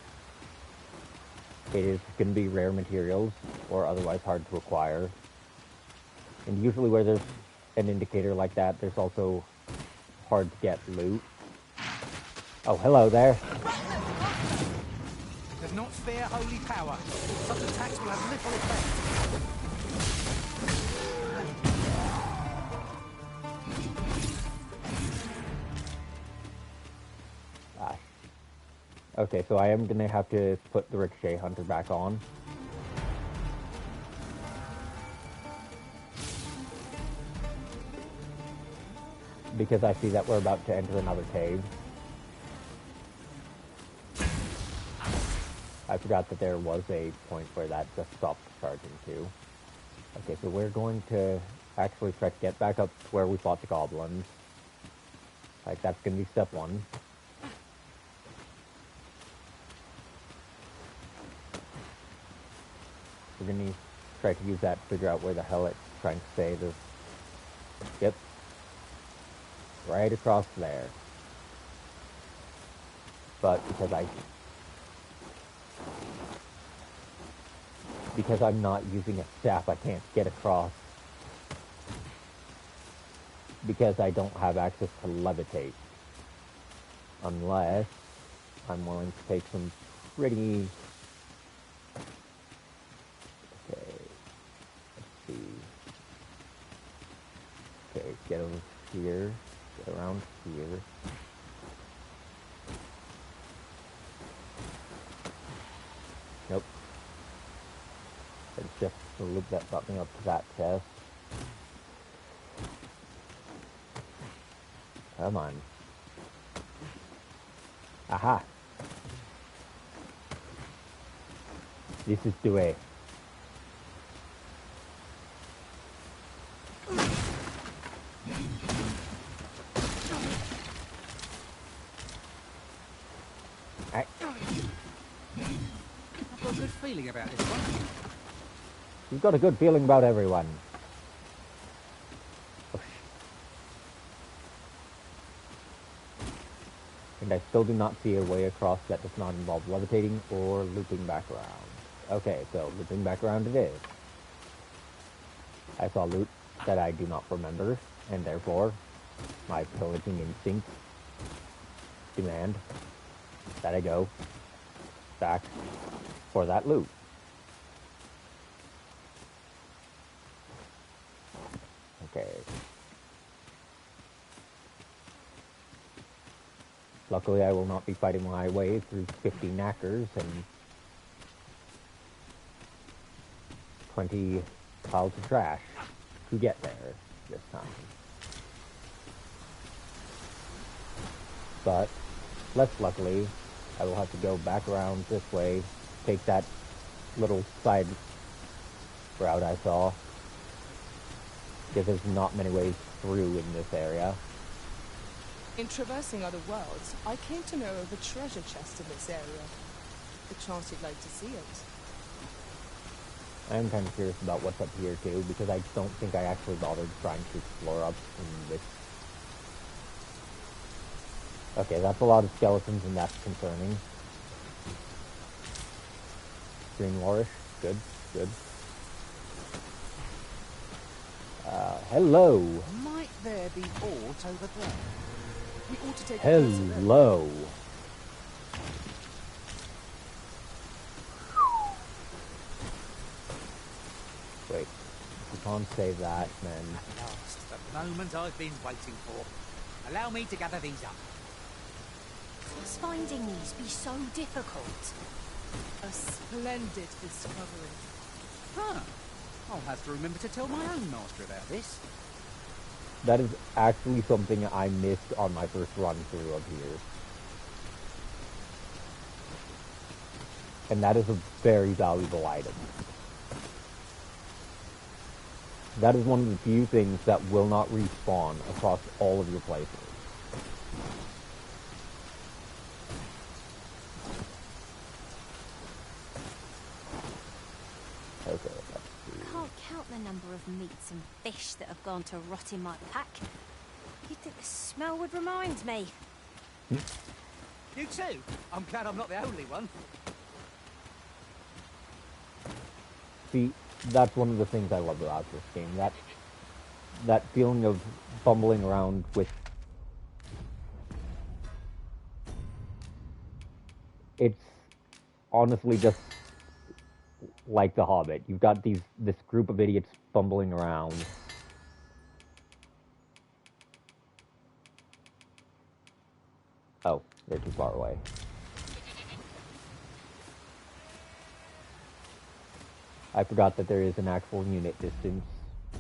Speaker 7: It is going to be rare materials, or otherwise hard to acquire. And usually where there's an indicator like that, there's also hard to get loot. Oh, hello there.
Speaker 2: Does not fear holy power. Such attacks will have little effect.
Speaker 7: Okay, so I am going to have to put the Ricochet Hunter back on. Because I see that we're about to enter another cave. I forgot that there was a point where that just stopped charging too. Okay, so we're going to actually try to get back up to where we fought the goblins. Like, that's going to be step one. We're going to try to use that to figure out where the hell it's trying to say this. Yep. Right across there. But because I'm not using a staff, I can't get across. Because I don't have access to levitate. Unless I'm willing to take some pretty... Okay, let's see. Okay, get over here, get around here. Nope. It's just the loop that brought me up to that chest. Come on. Aha! This is the way.
Speaker 2: I've got a good feeling about this one.
Speaker 7: You've got a good feeling about everyone. Oh, and I still do not see a way across that does not involve levitating or looping back around. Okay, so looping back around it is. I saw loot that I do not remember, and therefore, my pillaging instinct demand that I go back for that loot. Okay. Luckily, I will not be fighting my way through 50 knackers and 20 piles of trash to get there this time. But, less luckily, I will have to go back around this way, take that little side route I saw, because there's not many ways through in this area.
Speaker 3: In traversing other worlds, I came to know of a treasure chest in this area. The chance you'd like to see it.
Speaker 7: I am kind of curious about what's up here too, because I don't think I actually bothered trying to explore up in this. Okay, that's a lot of skeletons, and that's concerning. Green Warish, good, good. Hello.
Speaker 2: Might there be aught over there?
Speaker 3: We ought to take a closer look.
Speaker 7: Hello. Wait, you can't say that, then.
Speaker 2: At last, the moment I've been waiting for. Allow me to gather these up.
Speaker 5: Must finding these be so difficult?
Speaker 3: A splendid discovery.
Speaker 2: Huh. I'll have to remember to tell my own master about this.
Speaker 7: That is actually something I missed on my first run through of here. And that is a very valuable item. That is one of the few things that will not respawn across all of your places. Okay, let's see.
Speaker 5: I can't count the number of meats and fish that have gone to rot in my pack. You'd think the smell would remind me.
Speaker 2: You too? I'm glad I'm not the only one.
Speaker 7: See, that's one of the things I love about this game. That feeling of fumbling around with... It's honestly just like The Hobbit. You've got this group of idiots fumbling around. Oh, they're too far away. I forgot that there is an actual unit distance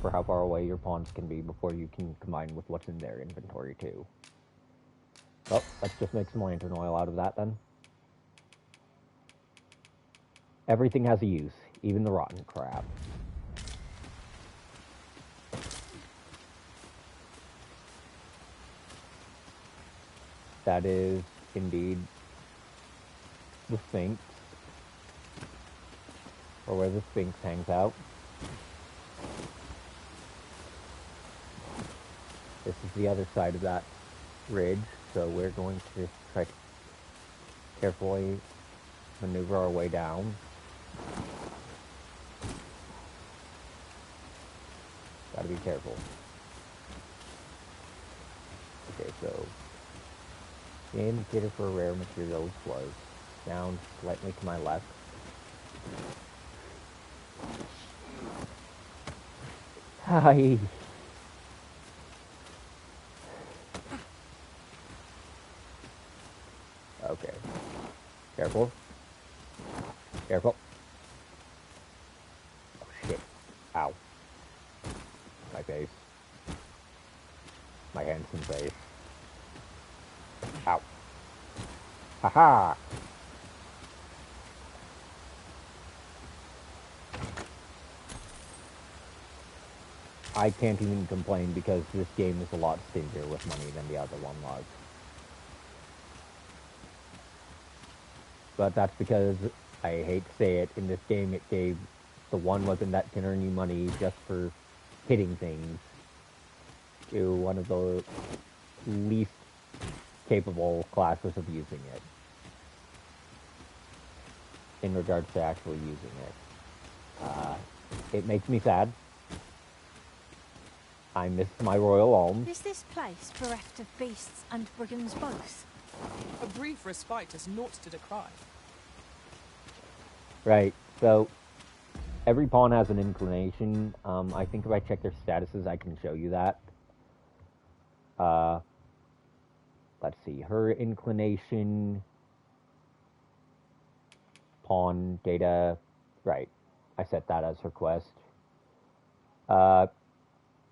Speaker 7: for how far away your pawns can be before you can combine with what's in their inventory too. Oh, let's just make some lantern oil out of that then. Everything has a use, even the rotten crap. That is indeed the Sphinx, or where the Sphinx hangs out. This is the other side of that ridge, so we're going to try to carefully maneuver our way down. Gotta be careful. Okay, so the indicator for rare materials was down slightly to my left. Hi. Okay. Careful. Careful. Oh shit. Ow. My face. My handsome face. Ow. Haha! I can't even complain because this game is a lot stingier with money than the other one was. But that's because, I hate to say it, in this game it gave the one weapon that can earn you money just for hitting things to one of the least capable classes of using it. In regards to actually using it. It makes me sad. I miss my royal alms.
Speaker 5: Is this place bereft of beasts and brigands both?
Speaker 3: A brief respite is naught to decry.
Speaker 7: Right, so every pawn has an inclination. I think if I check their statuses, I can show you that. Let's see, her inclination, pawn, data, right. I set that as her quest.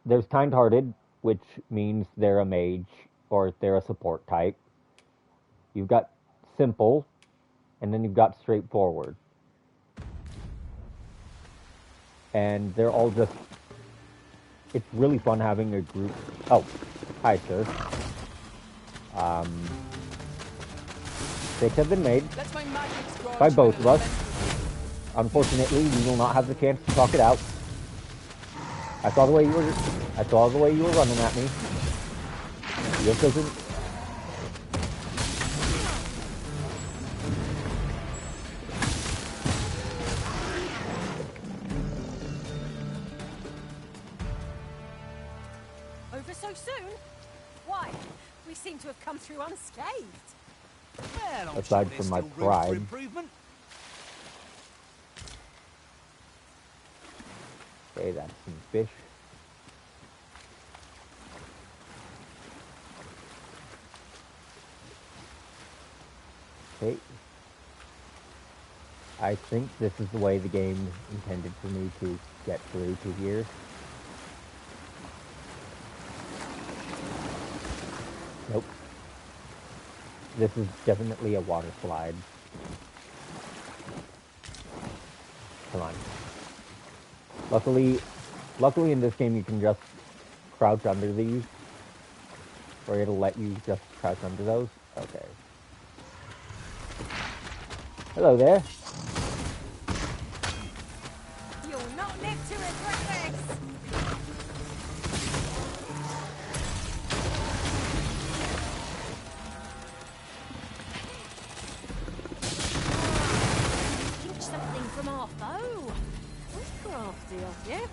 Speaker 7: There's kind-hearted, which means they're a mage, or they're a support type. You've got simple, and then you've got straightforward. And they're all just... It's really fun having a group... Oh, hi, sir. Stakes have been made by both of us. Unfortunately, we will not have the chance to talk it out. I saw the way you were running at me. This doesn't...
Speaker 5: Over so soon? Why? We seem to have come through unscathed.
Speaker 2: Well, I'm
Speaker 7: Aside
Speaker 2: sure
Speaker 7: from
Speaker 2: there's
Speaker 7: my
Speaker 2: still room
Speaker 7: pride.
Speaker 2: for improvement.
Speaker 7: Okay, that's some fish. Okay. I think this is the way the game intended for me to get through to here. Nope. This is definitely a water slide. Come on. Luckily in this game you can just crouch under these. Or it'll let you just crouch under those. Okay. Hello there.
Speaker 5: You'll not live to regret this. Pinch something from our foe. That's crafty of you.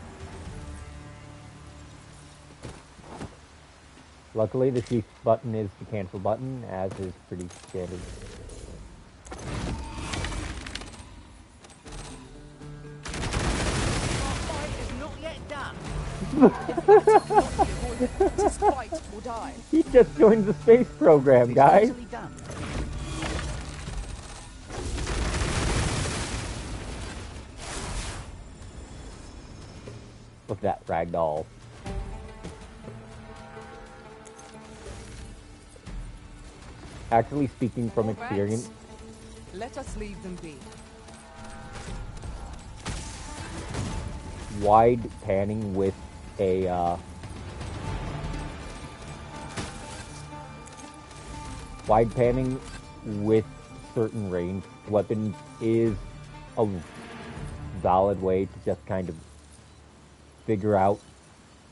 Speaker 7: Luckily the shift button is the cancel button, as is pretty standard.
Speaker 6: Just fight or die.
Speaker 7: He just joined the space program, guys. Look at that ragdoll. Actually, speaking from experience,
Speaker 3: Let us leave them be.
Speaker 7: wide panning with a wide panning with certain ranged weapons is a valid way to just kind of figure out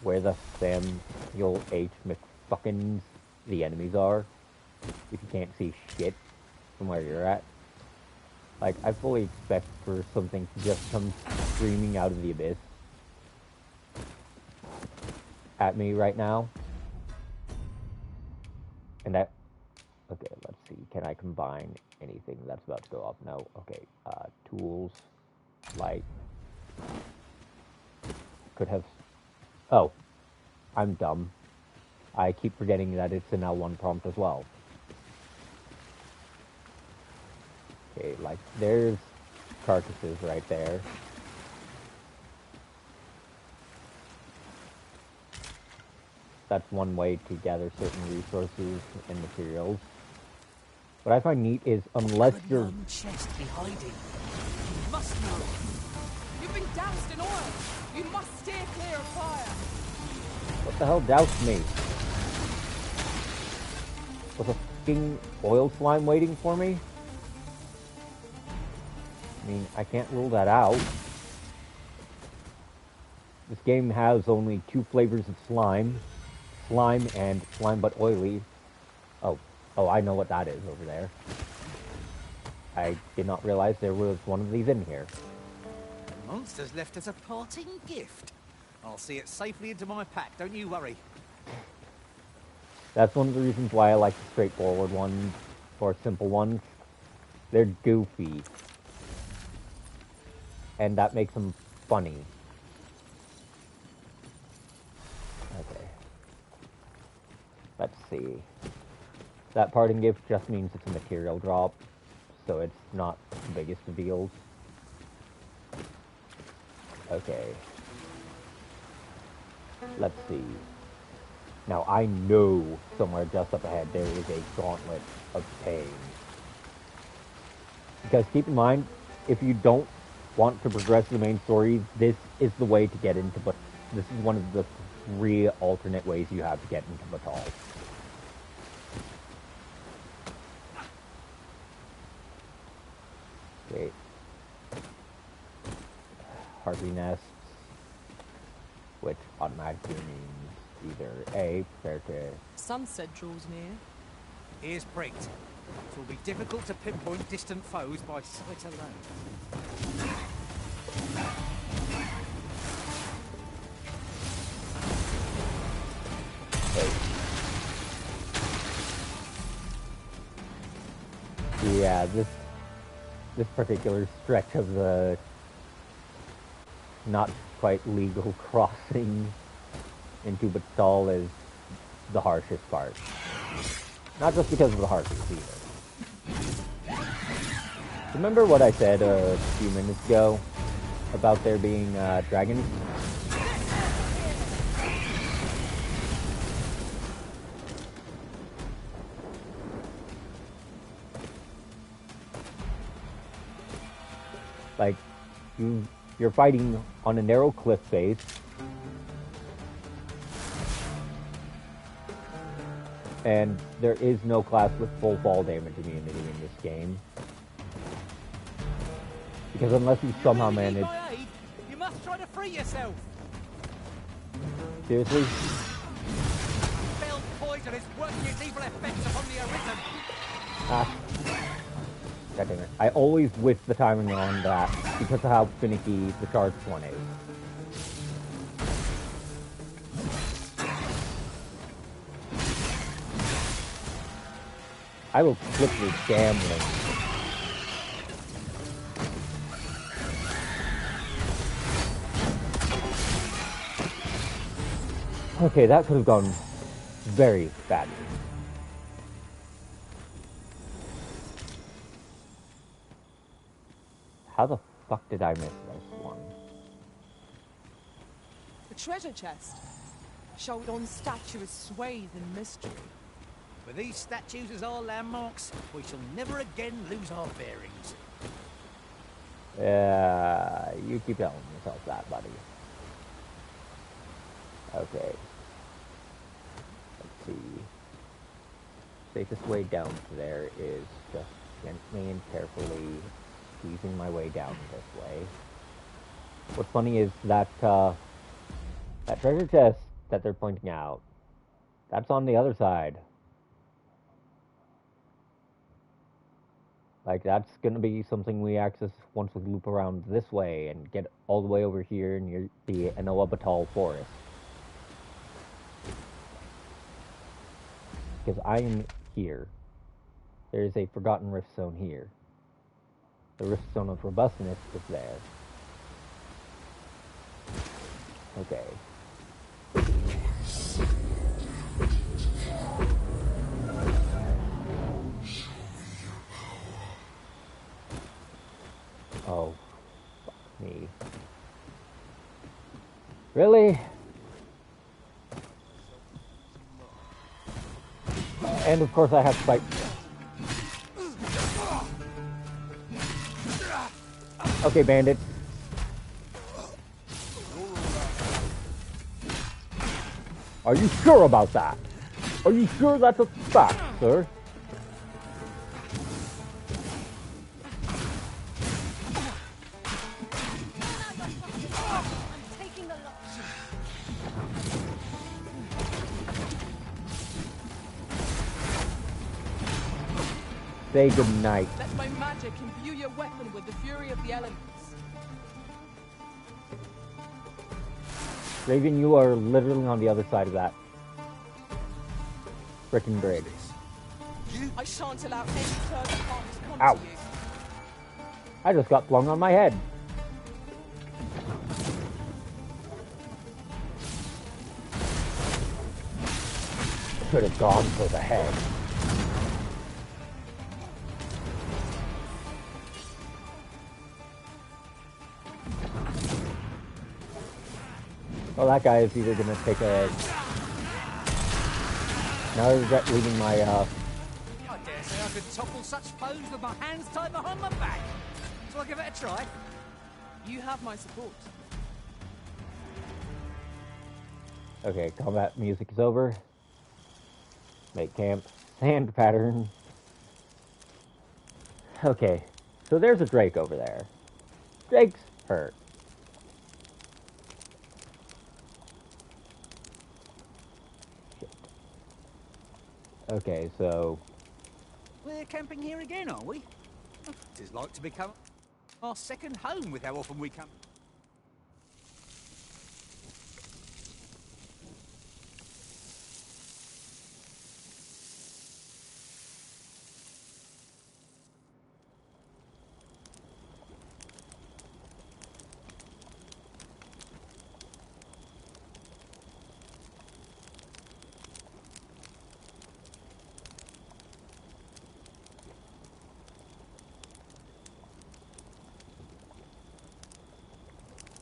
Speaker 7: where the Samuel H. McFuckins the enemies are if you can't see shit from where you're at. Like, I fully expect for something to just come screaming out of the abyss at me right now. And that... Okay, let's see. Can I combine anything that's about to go off? No. Okay, tools, light. Could have... Oh, I'm dumb. I keep forgetting that it's an L1 prompt as well. Okay, like, there's carcasses right there. That's one way to gather certain resources and materials. What I find neat is, unless you're...
Speaker 2: chest be hiding. You must know.
Speaker 3: You've been doused in oil. You must steer clear of fire.
Speaker 7: What the hell doused me? Was a fucking oil slime waiting for me? I mean, I can't rule that out. This game has only 2 flavors of slime. Slime and slime but oily. Oh, I know what that is over there. I did not realize there was one of these in here.
Speaker 2: The monster's left us a parting gift. I'll see it safely into my pack, don't you worry.
Speaker 7: That's one of the reasons why I like the straightforward ones, or simple ones. They're goofy. And that makes them funny. Okay. Let's see. That parting gift just means it's a material drop, so it's not the biggest of deals. Okay. Let's see. Now, I know somewhere just up ahead there is a gauntlet of pain. Because keep in mind, if you don't want to progress the main story, this is the way to get into, but this is one of the 3 alternate ways you have to get into Batal. Okay. Harpy nests, which automatically means either A, prepare to...
Speaker 3: Sunset draws near.
Speaker 2: Ears pricked. It will be difficult to pinpoint distant foes by sight alone.
Speaker 7: Okay, yeah, this particular stretch of the not quite legal crossing into Batal is the harshest part. Not just because of the harshness either. Remember what I said a few minutes ago about there being dragons? Like, you're fighting on a narrow cliff face. And there is no class with full fall damage immunity in this game. Because unless you somehow manage...
Speaker 2: You must try to free yourself!
Speaker 7: Seriously?
Speaker 2: Felled poison is working its evil effects upon the arisen!
Speaker 7: Ah. God damn it. I always whiff the timing on that because of how finicky the charged one is. I will flip your gambling. Okay, that could have gone very badly. How the fuck did I miss this one?
Speaker 3: The treasure chest, showed on statues swathed in mystery.
Speaker 2: With these statues as our landmarks, we shall never again lose our bearings.
Speaker 7: You keep telling yourself that, buddy. Okay. Let's see. Safest way down to there is just gently and carefully squeezing my way down this way. What's funny is that, that treasure chest that they're pointing out, that's on the other side. Like, that's gonna be something we access once we loop around this way and get all the way over here near the Enoa Batal forest. Because I am here. There is a Forgotten Rift Zone here. The Rift Zone of Robustness is there. Okay. Oh, fuck me. Really? And of course I have to fight. Okay, bandit. Are you sure about that? Are you sure that's a fact, sir? Say goodnight.
Speaker 3: Let my magic imbue your weapon with the fury of the elements.
Speaker 7: Raven, you are literally on the other side of that frickin' bridge.
Speaker 3: I shan't allow any further harm to come
Speaker 7: Ow.
Speaker 3: to you.
Speaker 7: I just got flung on my head. Should have gone for the head. Well, that guy is either gonna take a... Now I regret leaving my,
Speaker 2: I dare say I could topple such foes with my hands tied behind my back. Shall I give it a try?
Speaker 3: You have my support.
Speaker 7: Okay, combat music is over. Make camp. Sand pattern. Okay, so there's a Drake over there. Drake's hurt. Shit. Okay, so...
Speaker 2: We're camping here again, are we? It is like to become our second home with how often we come.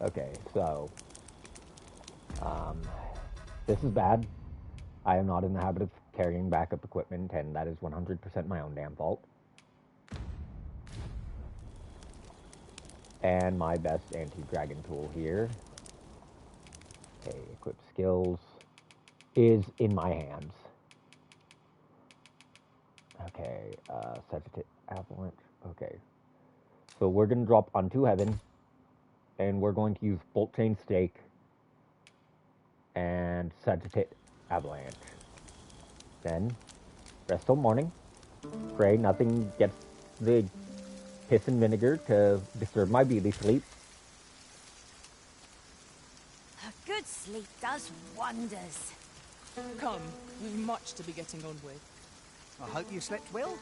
Speaker 7: Okay, so this is bad. I am not in the habit of carrying backup equipment, and that is 100% my own damn fault. And my best anti-dragon tool here, okay, equip skills, is in my hands. Okay, Sagittarius Avalanche, okay. So we're going to drop onto Heaven, and we're going to use Bolt Chain Stake and Sagittarius Avalanche. Then, rest till morning. Pray nothing gets the piss and vinegar to disturb my beauty sleep.
Speaker 5: A good sleep does wonders.
Speaker 3: Come, we've much to be getting on with.
Speaker 6: I hope you slept well.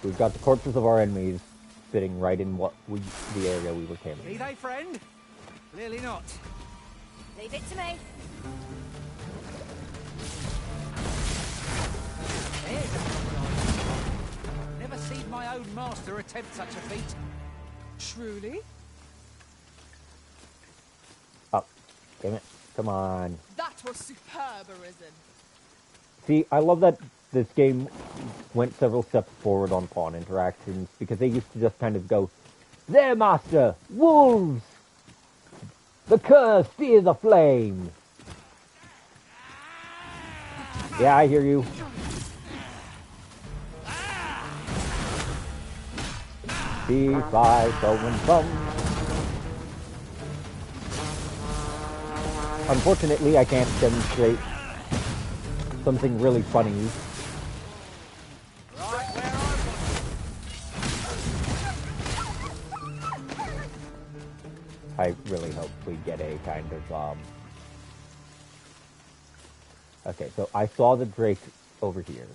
Speaker 7: We've got the corpses of our enemies sitting right in the area we were camping.
Speaker 6: Be they friend? Clearly not.
Speaker 5: Leave it to me.
Speaker 2: Never seen my own master attempt such a feat.
Speaker 3: Truly?
Speaker 7: Oh, damn it. Come on.
Speaker 3: That was superb, Arisen.
Speaker 7: See, I love that this game went several steps forward on pawn interactions, because they used to just kind of go, "There, master! Wolves! The curse, fear the flame!" Yeah, I hear you. B5 going from. Unfortunately, I can't demonstrate something really funny.
Speaker 6: Right where
Speaker 7: I really hope we get a kind of, Okay, so I saw the Drake over here.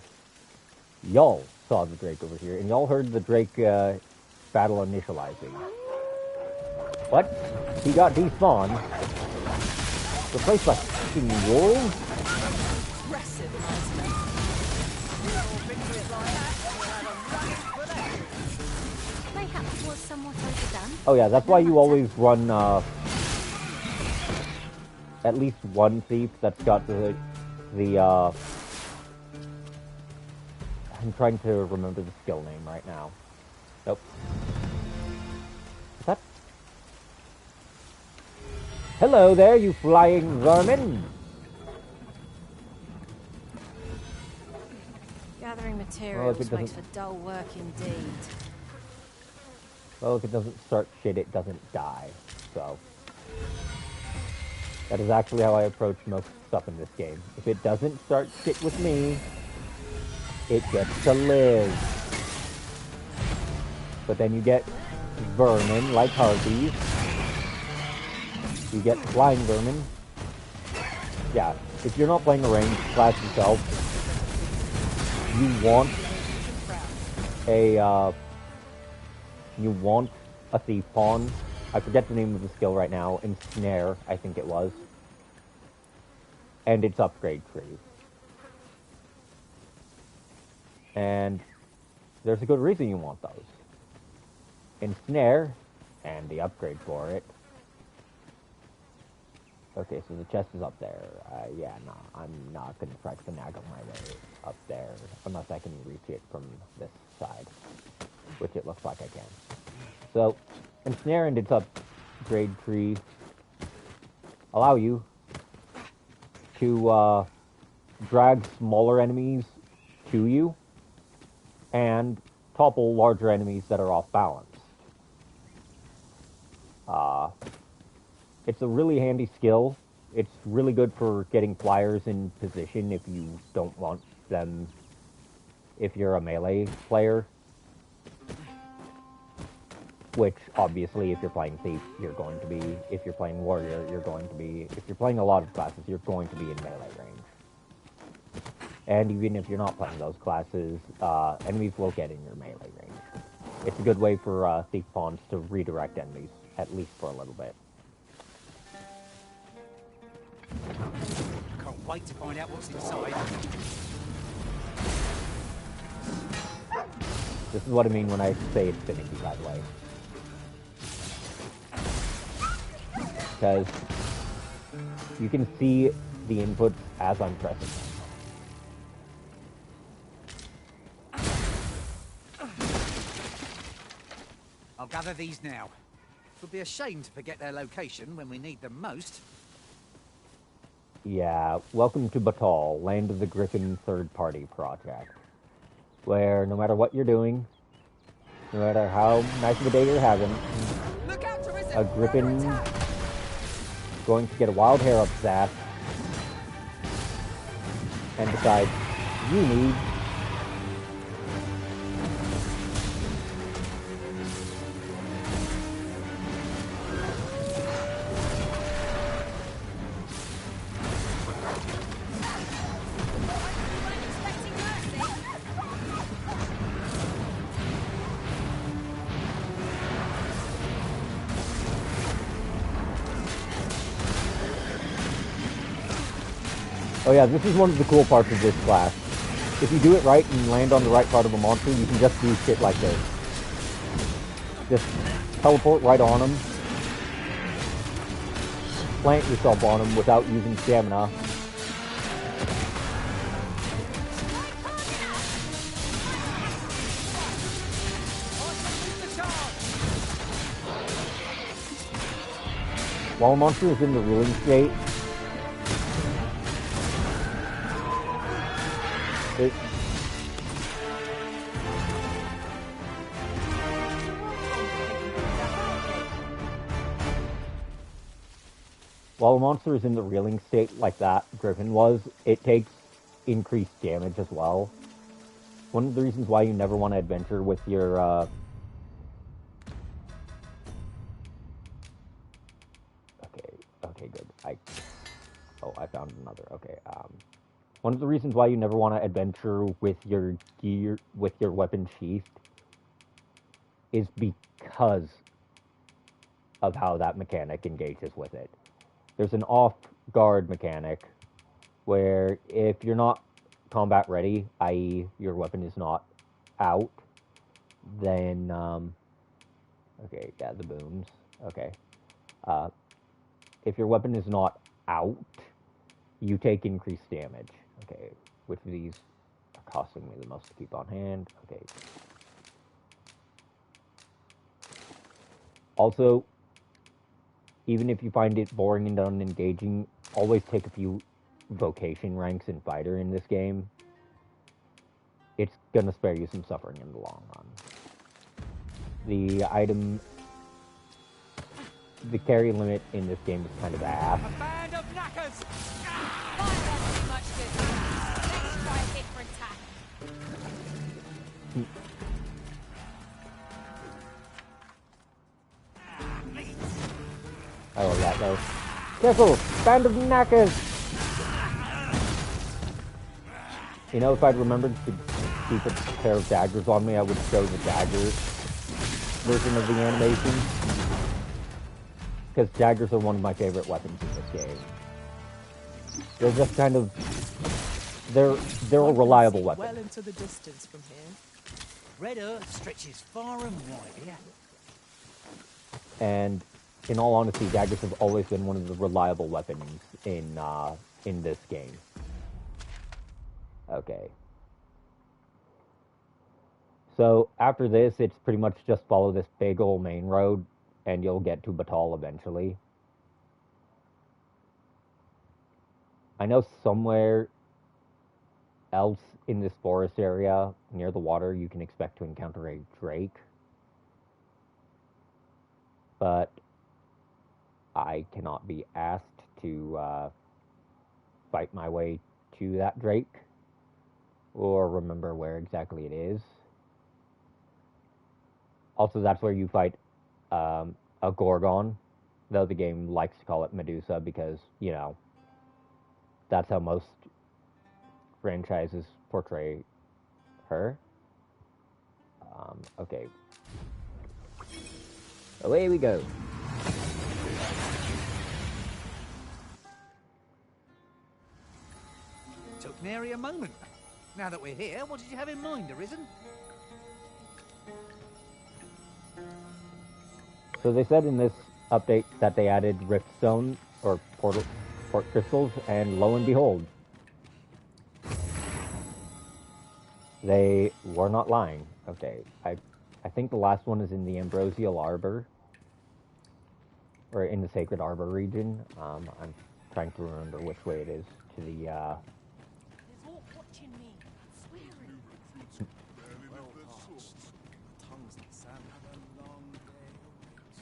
Speaker 7: Y'all saw the Drake over here, and y'all heard the Drake, battle initializing. What? He got despawned. Replaced by fucking wolves?
Speaker 3: Impressive,
Speaker 5: Mayhaps was somewhat overdone.
Speaker 7: Oh yeah, that's why you always run, at least one thief that's got the I'm trying to remember the skill name right now. Nope. Is that? Hello there, you flying vermin!
Speaker 5: Gathering materials
Speaker 7: it
Speaker 5: makes for
Speaker 7: doesn't-
Speaker 5: dull work indeed.
Speaker 7: Well, if it doesn't start shit, it doesn't die. So, that is actually how I approach most stuff in this game. If it doesn't start shit with me, it gets to live. But then you get vermin like harpies. You get flying vermin. Yeah, if you're not playing a ranged class yourself, you want a thief pawn. I forget the name of the skill right now. Ensnare, I think it was. And its upgrade tree. And there's a good reason you want those. Ensnare, and the upgrade for it. Okay, so the chest is up there. Yeah, no, I'm not going to try to finagle my way up there, unless I can reach it from this side, which it looks like I can. So, Ensnare and its upgrade tree allow you to drag smaller enemies to you and topple larger enemies that are off balance. It's a really handy skill. It's really good for getting flyers in position if you don't want them, if you're a melee player. Which, obviously, if you're playing Thief, you're going to be. If you're playing Warrior, you're going to be. If you're playing a lot of classes, you're going to be in melee range. And even if you're not playing those classes, enemies will get in your melee range. It's a good way for Thief pawns to redirect enemies, at least for a little bit.
Speaker 2: Can't wait to find out what's inside.
Speaker 7: This is what I mean when I say it's finicky, by the way. because you can see the inputs as I'm pressing them.
Speaker 2: I'll gather these now. It would be a shame to forget their location when we need them most.
Speaker 7: Yeah, welcome to Batal, Land of the Griffin third-party project, where no matter what you're doing, no matter how nice of a day you're having, a Griffin is going to get a wild hair up his ass and decide you need Oh yeah, this is one of the cool parts of this class. If you do it right and land on the right part of a monster, you can just do shit like this. Just teleport right on them. Plant yourself on them without using stamina. While a monster is in the reeling state, while a monster is in the reeling state like that Griffin was, it takes increased damage as well. One of the reasons why you never want to adventure with your okay, good. I found another. Okay. One of the reasons why you never want to adventure with your gear, with your weapon sheath, is because of how that mechanic engages with it. There's an off-guard mechanic where if you're not combat ready, i.e. your weapon is not out, then, okay, yeah, the booms, okay. If your weapon is not out, you take increased damage. Okay, which of these are costing me the most to keep on hand? Okay. Also, even if you find it boring and unengaging, always take a few vocation ranks in fighter in this game. It's gonna spare you some suffering in the long run. The carry limit in this game is kind of ass.
Speaker 2: A band of knackers!
Speaker 7: I love that though. Careful! Band of knackers! You know, if I'd remembered to keep a pair of daggers on me, I would show the daggers version of the animation. Because daggers are one of my favorite weapons in this game. They're just kind of... They're a reliable weapon.
Speaker 3: Well into the distance from here.
Speaker 2: Red Earth stretches far and wide here.
Speaker 7: And in all honesty, daggers have always been one of the reliable weapons in this game. Okay. So after this, it's pretty much just follow this big old main road, and you'll get to Batal eventually. I know somewhere else in this forest area, near the water, you can expect to encounter a drake. But I cannot be asked to fight my way to that drake, or remember where exactly it is. Also, that's where you fight a Gorgon, though the game likes to call it Medusa because, you know, that's how most franchises portray her. Okay. Away we go.
Speaker 2: Took nary a moment. Now that we're here, what did you have in mind, Arisen?
Speaker 7: So they said in this update that they added rift zone or port crystals, and lo and behold, they were not lying. Okay, I think the last one is in the Ambrosial Arbor, or in the Sacred Arbor region. I'm trying to remember which way it is to the.
Speaker 5: There's all watching me. Swearing.
Speaker 2: Tongues like sand. Have a long day awaits.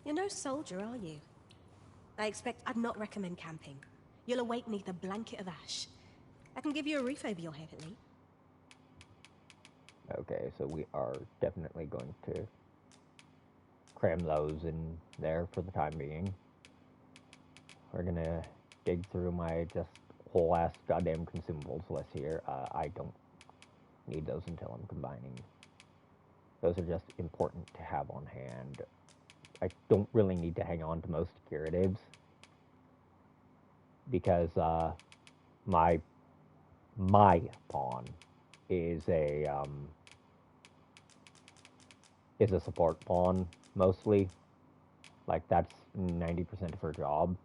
Speaker 5: You're no soldier, are you? I expect I'd not recommend camping. You'll awake neath a blanket of ash. I can give you a roof over your head, at least.
Speaker 7: Okay, so we are definitely going to cram those in there for the time being. We're gonna dig through my just whole ass goddamn consumables list here. I don't need those until I'm combining. Those are just important to have on hand. I don't really need to hang on to most curatives because my pawn is a support pawn mostly. Like that's 90% of her job.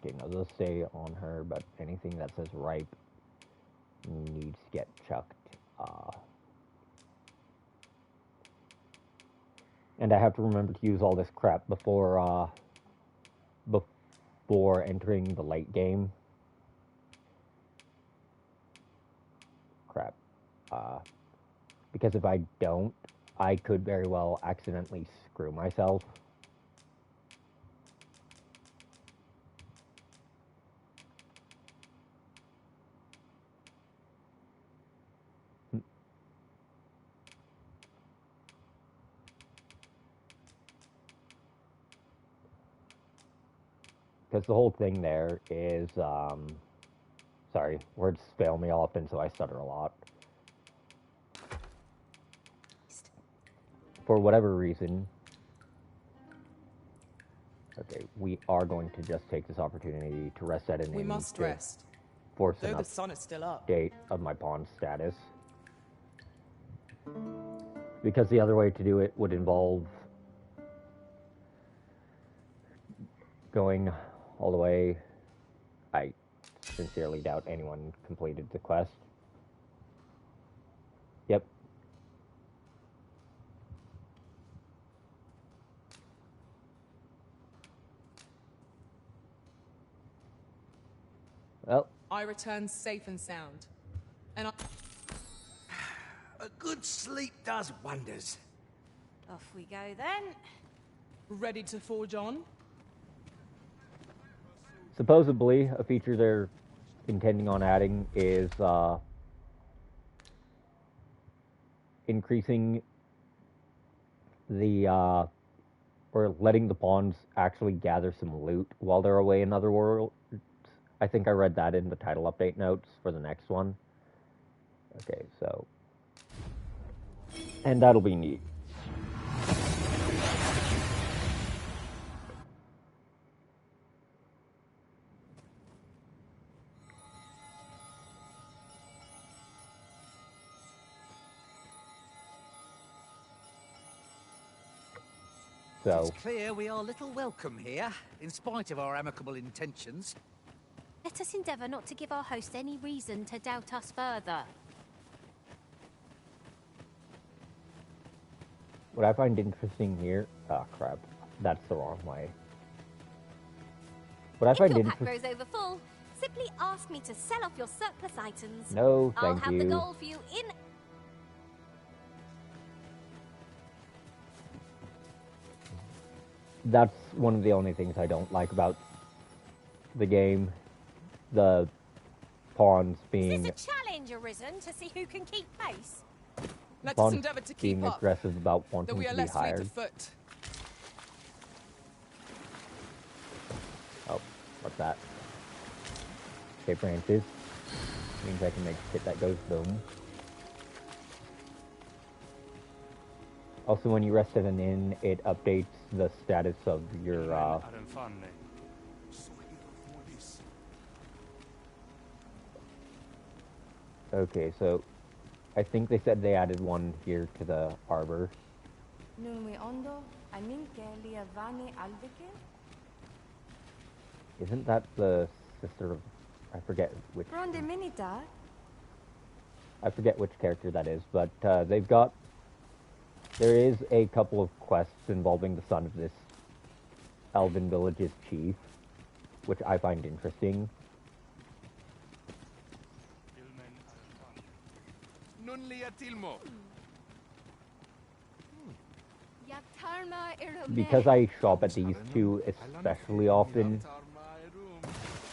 Speaker 7: Okay, now those stay on her, but anything that says ripe needs to get chucked. And I have to remember to use all this crap before entering the late game. Crap. Because if I don't, I could very well accidentally screw myself. Because the whole thing there is, sorry, words fail me often, so I stutter a lot. For whatever reason, okay, we are going to just take this opportunity to rest at an
Speaker 3: We
Speaker 7: inn
Speaker 3: must
Speaker 7: to
Speaker 3: rest.
Speaker 7: force
Speaker 3: Though
Speaker 7: an
Speaker 3: the sun is still up.
Speaker 7: update of my pawn status. Because the other way to do it would involve going all the way. I sincerely doubt anyone completed the quest. Yep. Well,
Speaker 3: I return safe and sound. And
Speaker 2: A good sleep does wonders.
Speaker 5: Off we go then.
Speaker 3: ready to forge on?
Speaker 7: supposedly a feature they're intending on adding is increasing the or letting the pawns actually gather some loot while they're away in other worlds. I think I read that in the title update notes for the next one. Okay, so and that'll be neat. So
Speaker 2: It's clear we are little welcome here, in spite of our amicable intentions.
Speaker 5: Let us endeavour not to give our host any reason to doubt us further.
Speaker 7: what I find interesting here, crap, that's the wrong way. What I
Speaker 5: If
Speaker 7: find
Speaker 5: your pack
Speaker 7: interesting,
Speaker 5: grows over full, simply ask me to sell off your surplus items.
Speaker 7: no,
Speaker 5: I'll
Speaker 7: thank
Speaker 5: have
Speaker 7: you.
Speaker 5: the gold for you in...
Speaker 7: That's one of the only things I don't like about the game. The pawns
Speaker 5: Is
Speaker 7: being
Speaker 5: this a challenge arisen to see who can keep pace?
Speaker 3: Let us
Speaker 7: pawns
Speaker 3: endeavour to keep
Speaker 7: being
Speaker 3: up,
Speaker 7: aggressive about
Speaker 3: though
Speaker 7: wanting
Speaker 3: we
Speaker 7: to
Speaker 3: are
Speaker 7: be
Speaker 3: less fleet
Speaker 7: hired.
Speaker 3: of foot.
Speaker 7: Oh, what's that? Okay, branches. Means I can make shit that goes boom. Also, when you rest at an inn, it updates the status of your, Okay, so I think they said they added one here to the arbor. Isn't that the sister of... I forget which... I forget which character that is, but they've got... There is a couple of quests involving the son of this elven village's chief, which I find interesting. Because I shop at these two especially often,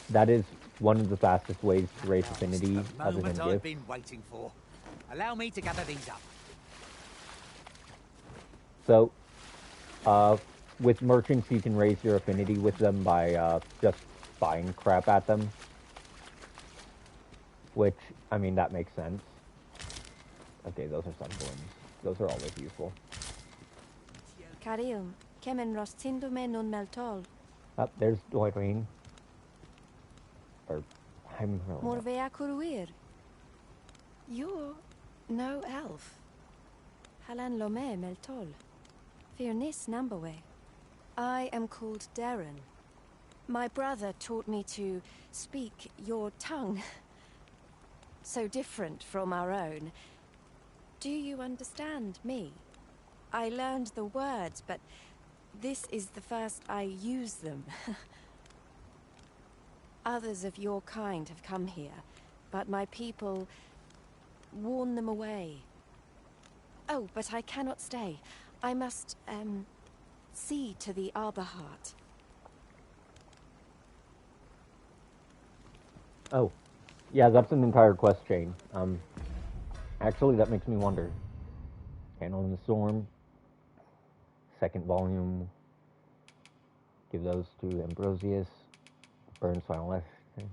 Speaker 7: that is one of the fastest ways to raise affinity other than gifts.
Speaker 2: I've been waiting for. Allow me to gather these up.
Speaker 7: So, with merchants, you can raise your affinity with them by just buying crap at them. Which, I mean, that makes sense. Okay, those are sunborns. Those are always useful. Up there's Dwayne. Or, I'm really...
Speaker 8: You're no elf. Halan Lome Meltol. Firnis Nambawe. I am called Darren. My brother taught me to speak your tongue. So different from our own. Do you understand me? I learned the words, but this is the first I use them. Others of your kind have come here, but my people warn them away. Oh, but I cannot stay. I must, see to the Arbor Heart.
Speaker 7: Oh. Yeah, that's an entire quest chain. Actually, that makes me wonder. Candle in the Storm. Second volume. Give those to Ambrosius. Burns Final Lesson.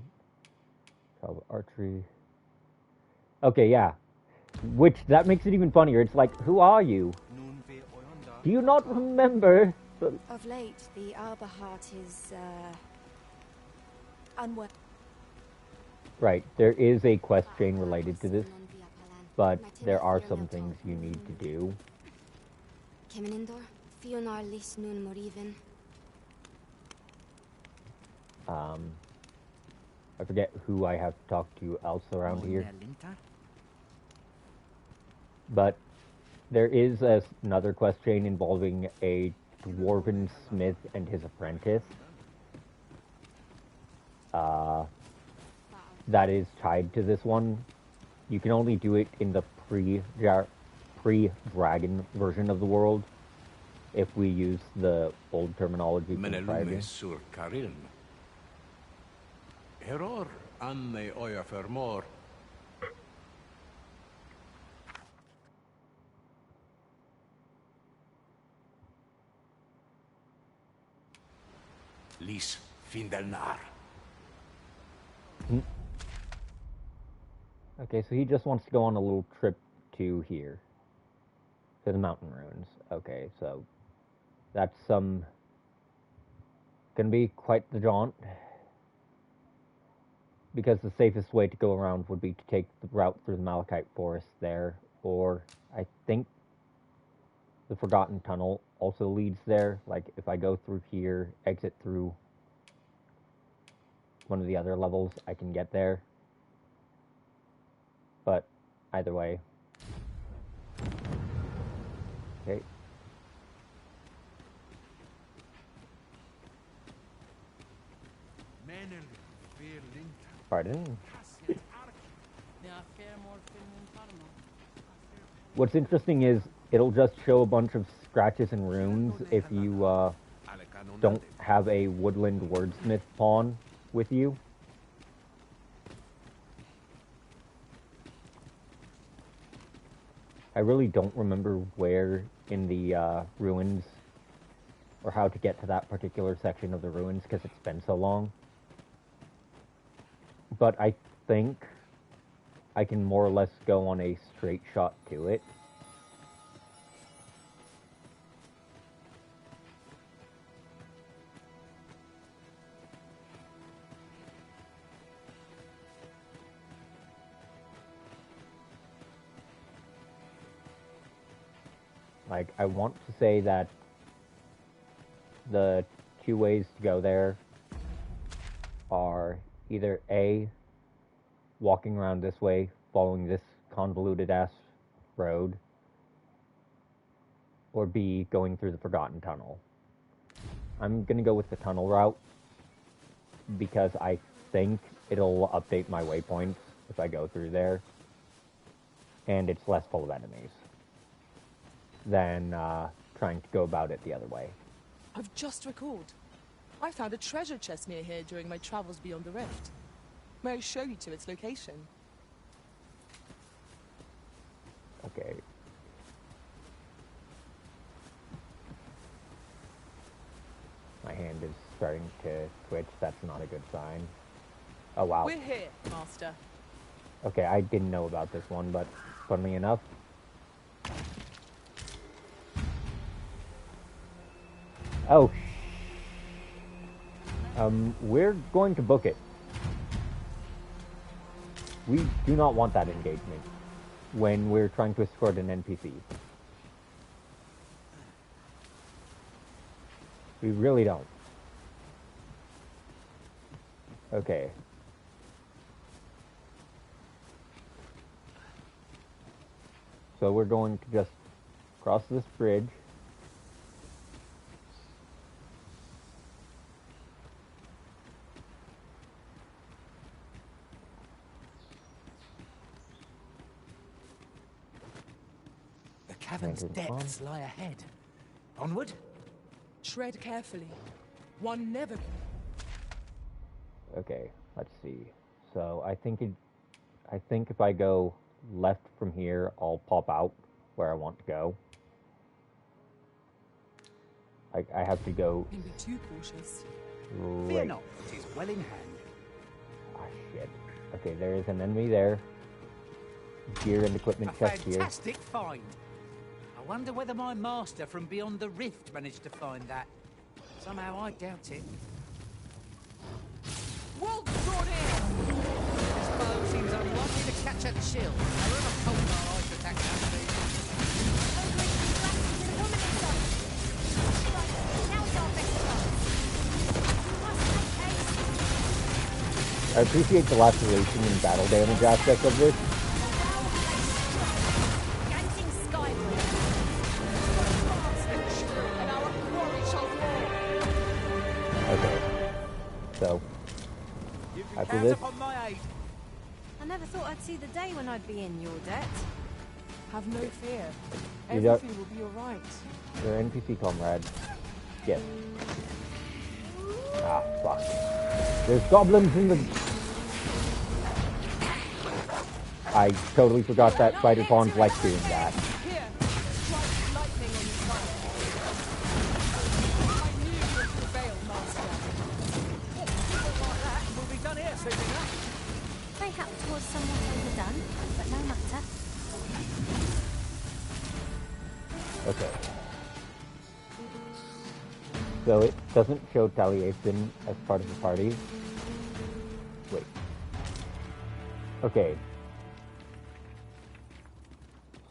Speaker 7: Child of Archery. Okay, yeah. Which, that makes it even funnier. It's like, who are you? Do you not remember?
Speaker 8: Of late, the Arbor Heart is, unwell.
Speaker 7: Right, there is a quest chain related to this, but there are some things you need to do. I forget who I have to talk to else around here. But there is another quest chain involving a dwarven smith and his apprentice. That is tied to this one. You can only do it in the pre-dragon version of the world. If we use the old terminology from Dragon.
Speaker 4: Error anne oja fermor. Lis Findelnar.
Speaker 7: Okay, so he just wants to go on a little trip to here. To the mountain ruins. Okay, so that's gonna be quite the jaunt. Because the safest way to go around would be to take the route through the Malachite Forest there, or I think the Forgotten Tunnel also leads there. Like, if I go through here, exit through one of the other levels, I can get there. But, either way. Okay. Pardon? What's interesting is it'll just show a bunch of scratches and runes if you don't have a woodland wordsmith pawn with you. I really don't remember where in the ruins or how to get to that particular section of the ruins because it's been so long. But I think I can more or less go on a straight shot to it. Like, I want to say that the two ways to go there are either A, walking around this way, following this convoluted-ass road, or B, going through the Forgotten Tunnel. I'm gonna go with the tunnel route because I think it'll update my waypoints if I go through there, and it's less full of enemies than trying to go about it the other way.
Speaker 3: I've just recalled. I found a treasure chest near here during my travels beyond the rift. May I show you to its location?
Speaker 7: Okay. My hand is starting to twitch. That's not a good sign. Oh, wow.
Speaker 3: We're here, Master.
Speaker 7: Okay, I didn't know about this one, but funnily enough... Oh, we're going to book it. We do not want that engagement when we're trying to escort an NPC. We really don't. Okay. So we're going to just cross this bridge.
Speaker 2: The cavern's depths lie ahead. Onward?
Speaker 3: Tread carefully. One never...
Speaker 7: Okay, let's see. So I think if I go left from here, I'll pop out where I want to go. I have to go...
Speaker 3: Can be too cautious.
Speaker 7: Right.
Speaker 2: Fear not, it is well in hand.
Speaker 7: Ah, shit. Okay, there is an enemy there. Gear and equipment chest here.
Speaker 2: Fantastic find. I wonder whether my master from beyond the rift managed to find that. Somehow I doubt it.
Speaker 3: Wolf brought in!
Speaker 2: This bow seems unlikely to catch a chill. However cold our eyes attack
Speaker 7: I appreciate the laceration and battle damage aspect of this. Okay. So, after this...
Speaker 5: I never thought I'd see the day when I'd be in your debt.
Speaker 3: Have no fear.
Speaker 7: You got-
Speaker 3: Everything will be alright.
Speaker 7: Your NPC comrade. Yes. Ah, fuck. There's goblins in the... I totally forgot that spider pawns like doing that.
Speaker 3: Here, strike lightning on your fire. I knew you would prevail, Master.
Speaker 2: like that. We'll be done here soon enough.
Speaker 5: Mayhaps was somewhat overdone, but no matter.
Speaker 7: Okay. So it doesn't show Taliesin as part of the party. Wait. Okay.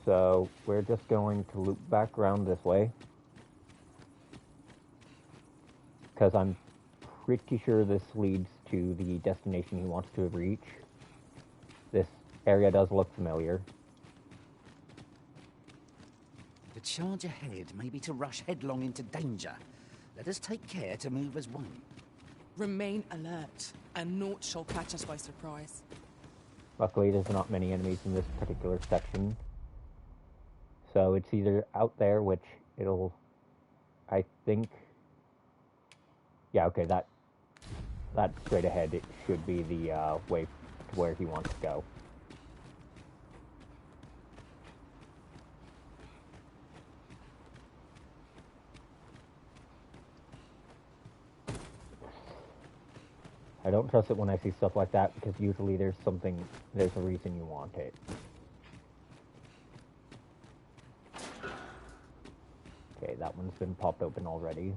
Speaker 7: So we're just going to loop back around this way. Because I'm pretty sure this leads to the destination he wants to reach. This area does look familiar.
Speaker 2: To charge ahead may be to rush headlong into danger. Let us take care to move as one.
Speaker 3: Remain alert, and naught shall catch us by surprise.
Speaker 7: Luckily, there's not many enemies in this particular section. So it's either out there, which it'll... I think... Yeah, okay, that straight ahead, it should be the way to where he wants to go. I don't trust it when I see stuff like that, because usually there's a reason you want it. Okay, that one's been popped open already.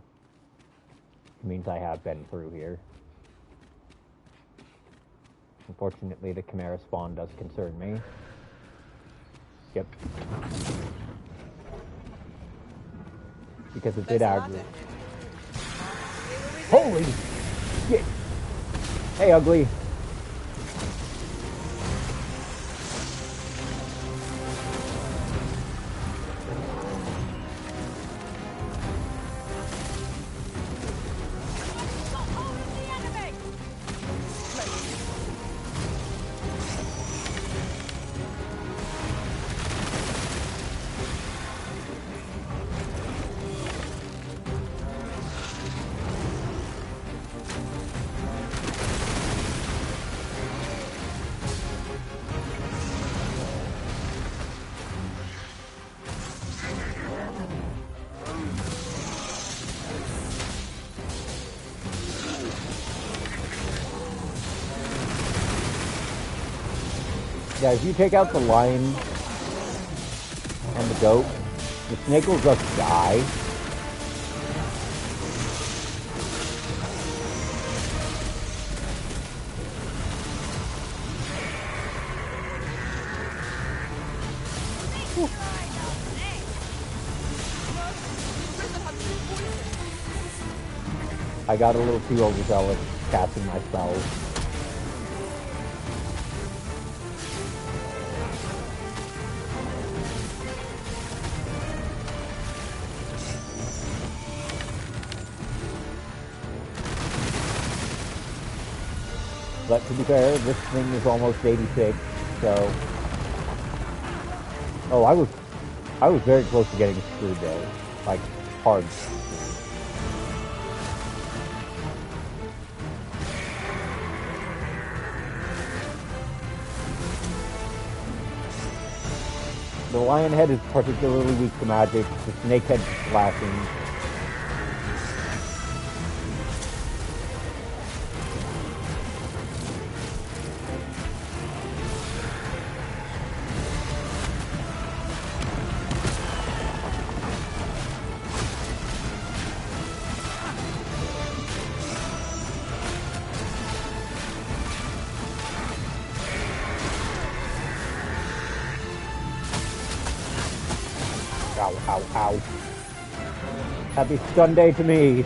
Speaker 7: It means I have been through here. Unfortunately, the Chimera spawn does concern me. Yep. because it did
Speaker 3: There's a ladder
Speaker 7: aggro.
Speaker 3: here.
Speaker 7: Holy shit! Hey, ugly. Yeah, if you take out the lion and the goat, the snake will just die. I got a little too overzealous casting my spells. But to be fair, this thing is almost 86, so... Oh, I was very close to getting screwed there. Like, hard. The lion head is particularly weak to magic, the snake head to slashing. Ow, ow, ow. Happy Sunday to me.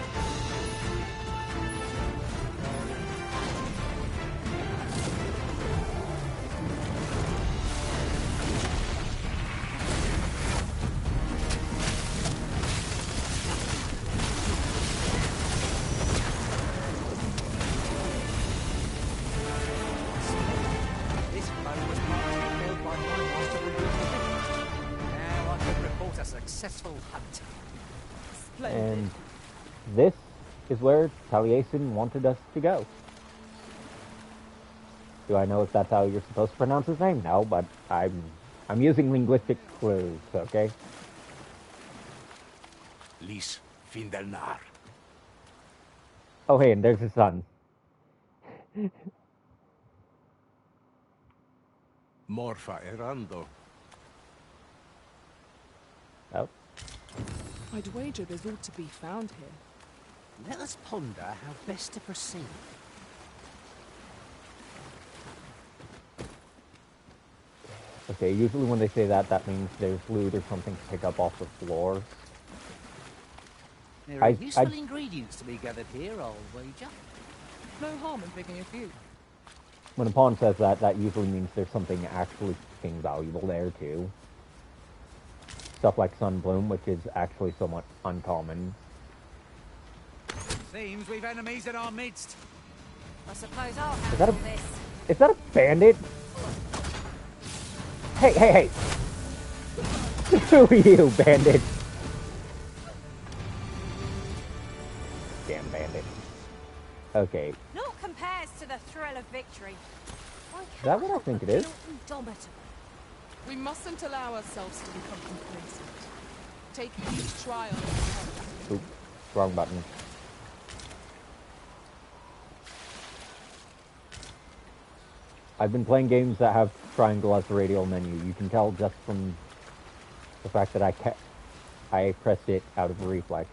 Speaker 2: This boat was partly built by my master originally. Now I can report a successful hunt.
Speaker 3: Splendid.
Speaker 7: And this is where Taliesin wanted us to go. Do I know if that's how you're supposed to pronounce his name? No, but I'm using linguistic clues, okay?
Speaker 4: Lis Findelnar.
Speaker 7: Oh, hey, and there's his son.
Speaker 4: Morfa errando.
Speaker 7: Oh.
Speaker 3: I'd wager there's ought to be found here.
Speaker 2: Let us ponder how best to proceed.
Speaker 7: Okay, usually when they say that, that means there's loot or something to pick up off the floor.
Speaker 2: There are useful ingredients to be gathered here, I'll wager.
Speaker 3: No harm in picking a few.
Speaker 7: When a pawn says that, that usually means there's something actually fucking valuable there, too. Stuff like Sunbloom, which is actually somewhat uncommon.
Speaker 2: Seems we've enemies in our midst.
Speaker 5: I suppose I'll
Speaker 7: Is that
Speaker 5: handle this.
Speaker 7: Is that a bandit? Hey, hey, hey! Who are you, bandit? Damn bandit. Okay.
Speaker 5: Naught compares to the thrill of victory.
Speaker 7: Is that what I think it is?
Speaker 5: Indomitable.
Speaker 3: We mustn't allow ourselves to become complacent. Take each trial as it comes.
Speaker 7: Oops, wrong button. I've been playing games that have triangle as the radial menu. You can tell just from the fact that I pressed it out of reflex.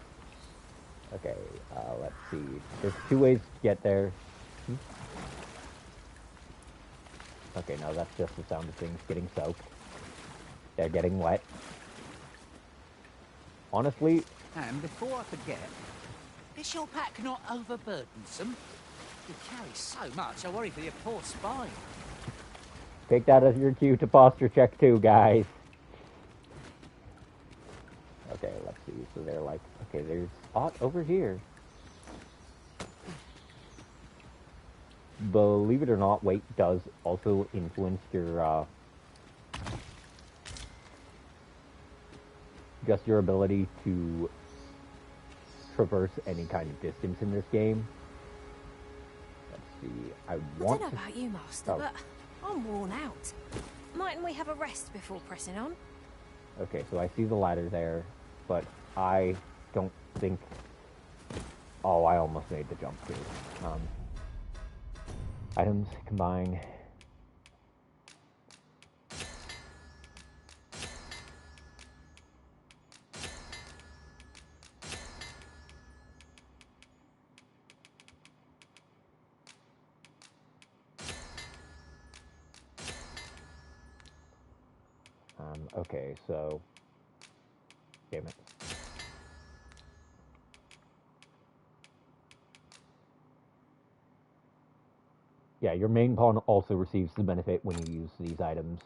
Speaker 7: Okay, let's see. There's two ways to get there. Okay, no, that's just the sound of things getting soaked. They're getting wet. Honestly,
Speaker 2: And before I forget, is your pack not overburdensome? You carry so much, I worry for your poor spine.
Speaker 7: Take that as your cue to posture check too, guys. Okay, let's see. So they're like, okay, there's spot over here. Believe it or not, weight does also influence your, just your ability to traverse any kind of distance in this game. Let's see, I
Speaker 5: don't know about you, Master, but I'm worn out. Mightn't we have a rest before pressing on?
Speaker 7: Okay, so I see the ladder there, but I don't think... Oh, I almost made the jump too. Items combine. Okay, so... Damn it. Yeah, your main pawn also receives the benefit when you use these items.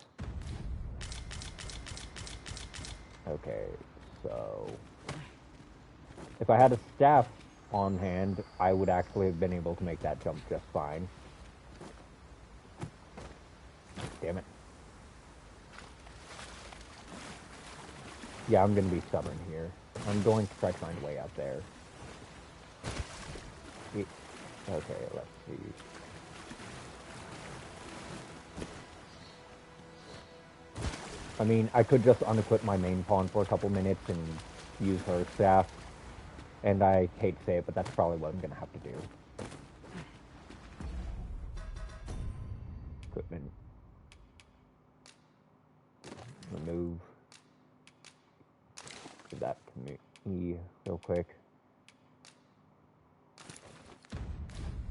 Speaker 7: Okay, so... If I had a staff on hand, I would actually have been able to make that jump just fine. Damn it. Yeah, I'm going to be stubborn here. I'm going to try to find a way out there. Okay, let's see. I mean, I could just unequip my main pawn for a couple minutes and use her staff. And I hate to say it, but that's probably what I'm going to have to do. Equipment. Remove. Give that to me real quick.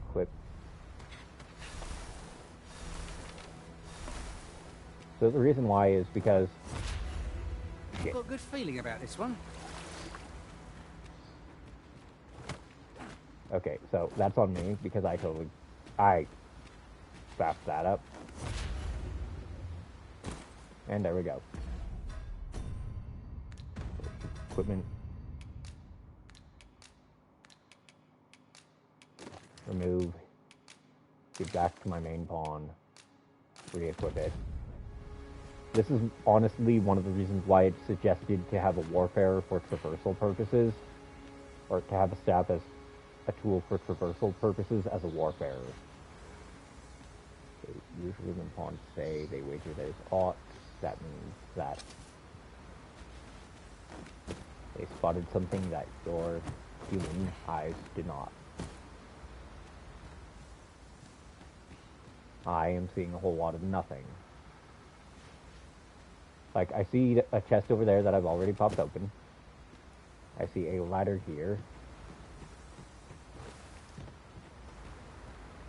Speaker 7: Equip. So the reason why is because...
Speaker 2: I've got a good feeling about this one.
Speaker 7: Okay, so that's on me because I faffed that up. And there we go. Equipment. Remove. Give back to my main pawn. Re-equip it. This is honestly one of the reasons why it's suggested to have a warfare for traversal purposes, or to have a staff as a tool for traversal purposes as a warfare. Okay, usually when pawns say they wager there's aught, that means that they spotted something that your human eyes did not. I am seeing a whole lot of nothing. Like, I see a chest over there that I've already popped open. I see a ladder here.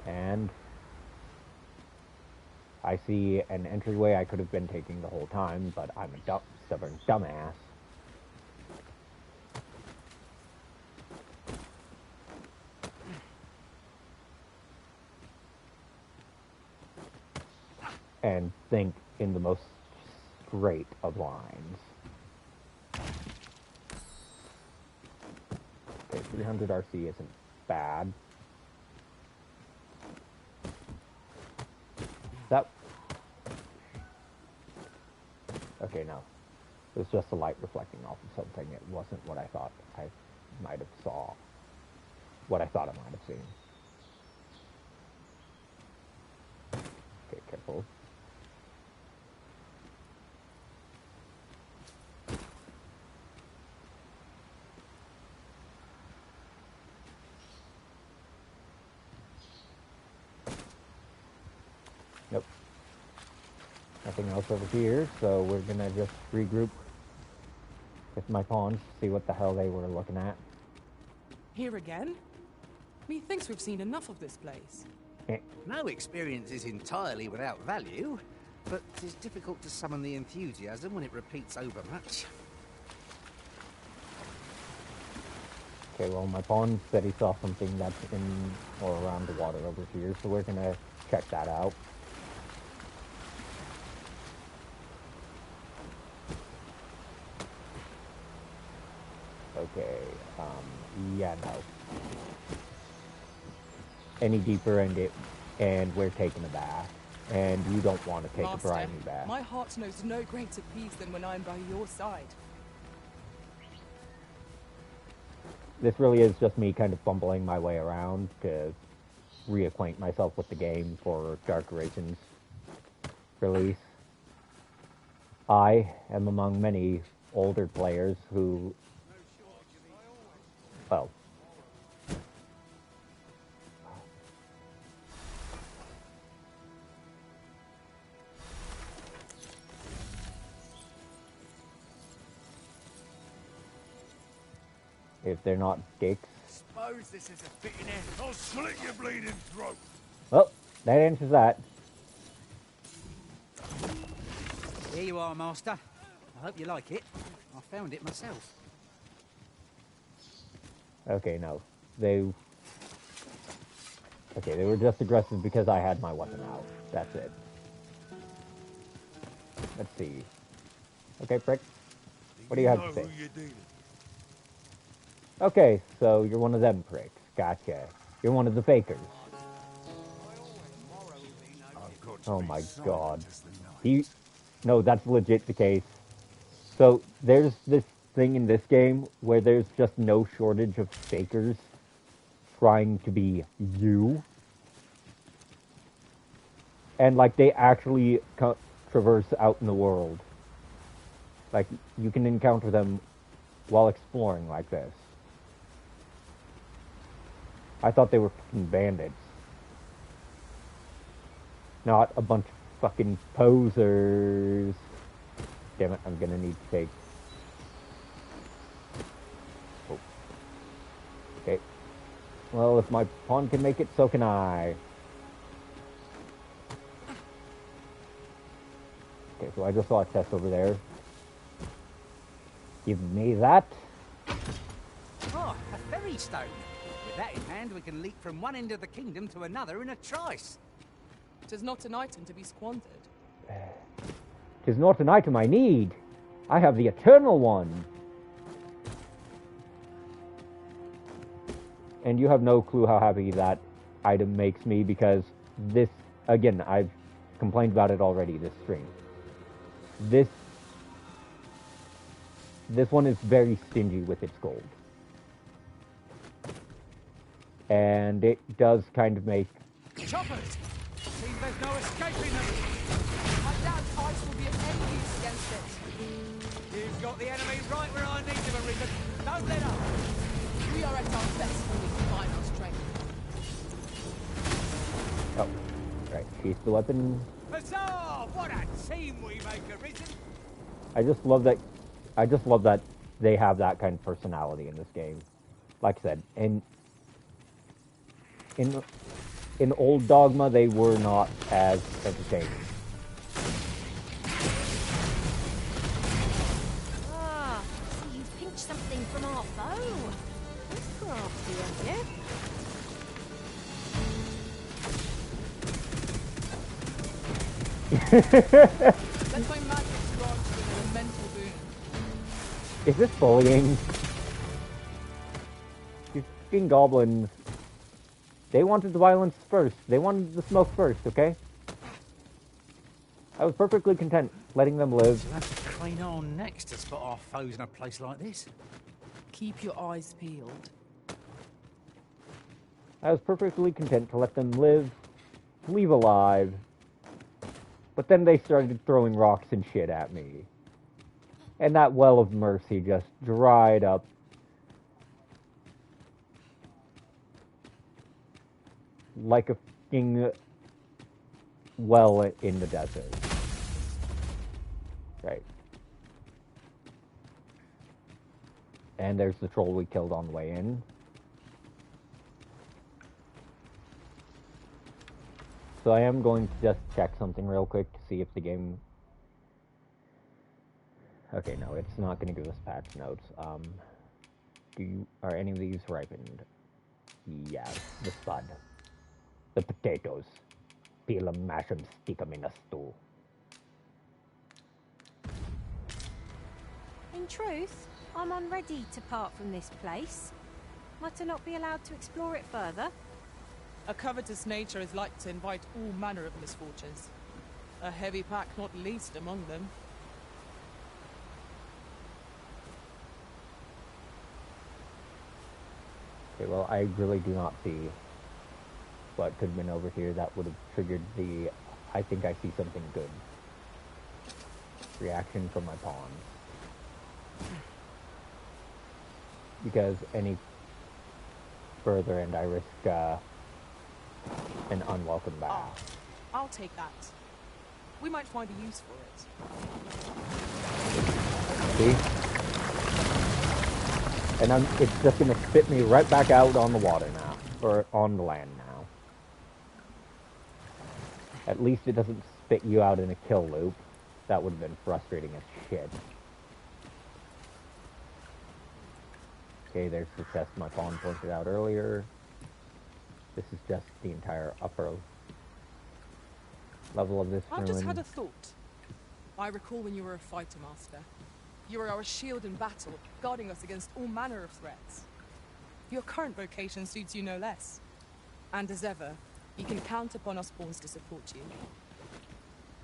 Speaker 7: And I see an entryway I could have been taking the whole time, but I'm a stubborn dumbass. And think in the most straight of lines. Okay, 300 RC isn't bad. That... Okay, no. It was just the light reflecting off of something. It wasn't what I thought I might have saw. What I thought I might have seen. Okay, careful. Nope. Nothing else over here, so we're gonna just regroup with my pawns, see what the hell they were looking at.
Speaker 3: Here again? Methinks we've seen enough of this place.
Speaker 2: No experience is entirely without value, but it is difficult to summon the enthusiasm when it repeats overmuch.
Speaker 7: Okay, well, my pawn said he saw something that's in or around the water over here, so we're gonna check that out. Okay, yeah, no. Any deeper and we're taking a bath. And you don't want to take
Speaker 3: Master,
Speaker 7: a briny bath.
Speaker 3: My heart knows no greater peace than when I'm by your side.
Speaker 7: This really is just me kind of fumbling my way around to reacquaint myself with the game for Dark Origins release. I am among many older players who, well, if they're not dicks.
Speaker 4: Suppose this is a fitting end. I'll slit your bleeding throat.
Speaker 7: Well, that answers that.
Speaker 2: Here you are, Master. I hope you like it. I found it myself.
Speaker 7: Okay, no. They were just aggressive because I had my weapon out. That's it. Let's see. Okay, prick. What do you have to say? Okay, so you're one of them pricks. Gotcha. You're one of the fakers. Oh my god. No, that's legit the case. So, there's this thing in this game where there's just no shortage of fakers trying to be you. And, like, they actually traverse out in the world. Like, you can encounter them while exploring like this. I thought they were fucking bandits. Not a bunch of fucking posers. Damn it, I'm gonna need to take... Oh. Okay. Well, if my pawn can make it, so can I. Okay, so I just saw a chest over there. Give me that.
Speaker 2: Oh, a ferry stone. With that in hand, we can leap from one end of the kingdom to another in a trice.
Speaker 3: It is not an item to be squandered.
Speaker 7: 'Tis not an item I need. I have the eternal one. And you have no clue how happy that item makes me, because this, again, I've complained about it already this stream. This one is very stingy with its gold. And it does kind of make...
Speaker 2: Choppers! Seems there's no escaping them.
Speaker 3: I doubt ice will be of any use against it.
Speaker 2: You've got the enemy right where I need them, Arisen. Don't let up.
Speaker 3: We are at our best when we combine our strength.
Speaker 7: Oh, right. Sheath the weapon.
Speaker 2: Huzzah! What a team we make, Arisen.
Speaker 7: I just love that they have that kind of personality in this game. Like I said, in old Dogma, they were not as entertaining.
Speaker 5: Ah, so you pinched something from our foe. That's crafty of you.
Speaker 3: Let my magic grant you an elemental boon.
Speaker 7: Is this bullying? These fucking goblins. They wanted the violence first. They wanted the smoke first, okay? I was perfectly content letting them live.
Speaker 2: We'll have to crane on next to spot our foes in a place like this.
Speaker 3: Keep your eyes peeled.
Speaker 7: I was perfectly content to let them live, leave alive. But then they started throwing rocks and shit at me. And that well of mercy just dried up. Like a fucking well in the desert. Right. And there's the troll we killed on the way in. So I am going to just check something real quick to see if the game... Okay, no, it's not going to give us patch notes. Are any of these ripened? Yes, the spud. The potatoes. Peel them, mash them, stick them in a stew.
Speaker 9: In truth, I'm unready to part from this place. Might I not be allowed to explore it further?
Speaker 3: A covetous nature is like to invite all manner of misfortunes. A heavy pack not least among them.
Speaker 7: Okay, well, I really do not see what could have been over here that would have triggered the I think I see something good reaction from my pawns. Because any further and I risk an unwelcome bath.
Speaker 3: I'll take that. We might find a use for it.
Speaker 7: See? And it's just going to spit me right back out on the water now. Or on the land now. At least it doesn't spit you out in a kill loop. That would have been frustrating as shit. Okay, there's the chest my pawn pointed out earlier. This is just the entire upper level of this ruin.
Speaker 3: I've just had a thought. I recall when you were a fighter master. You were our shield in battle, guarding us against all manner of threats. Your current vocation suits you no less. And as ever, you can count upon us pawns to support you.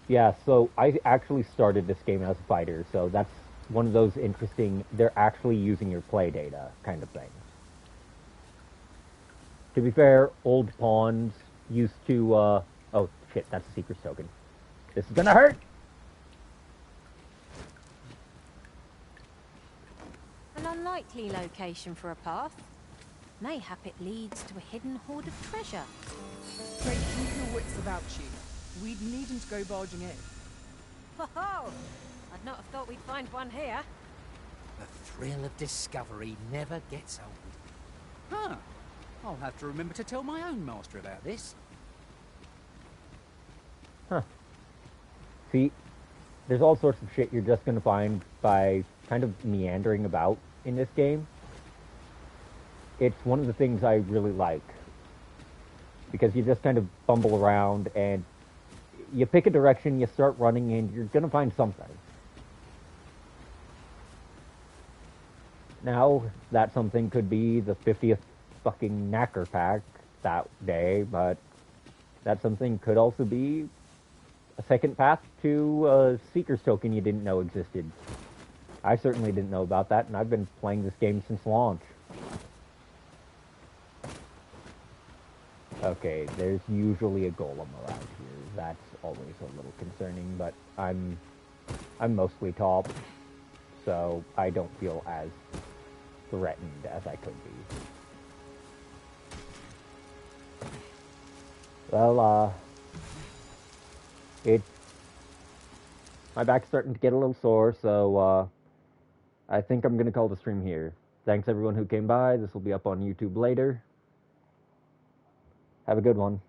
Speaker 7: Yeah, so I actually started this game as a fighter, so that's one of those interesting, they're actually using your play data kind of things. To be fair, old pawns used to, oh shit, that's a secret token. This is gonna hurt!
Speaker 9: An unlikely location for a path. Mayhap it leads to a hidden hoard of treasure.
Speaker 3: Pray keep your wits about you. We needn't go barging in.
Speaker 9: Ho-ho! I'd not have thought we'd find one here.
Speaker 2: The thrill of discovery never gets old. Huh. I'll have to remember to tell my own master about this.
Speaker 7: Huh. See, there's all sorts of shit you're just going to find by kind of meandering about in this game. It's one of the things I really like. Because you just kind of bumble around and you pick a direction, you start running, and you're going to find something. Now, that something could be the 50th fucking knacker pack that day, but that something could also be a second path to a Seeker's token you didn't know existed. I certainly didn't know about that, and I've been playing this game since launch. Okay, there's usually a golem around here. That's always a little concerning, but I'm mostly top, so I don't feel as threatened as I could be. Well, my back's starting to get a little sore, so I think I'm gonna call the stream here. Thanks everyone who came by. This will be up on YouTube later. Have a good one.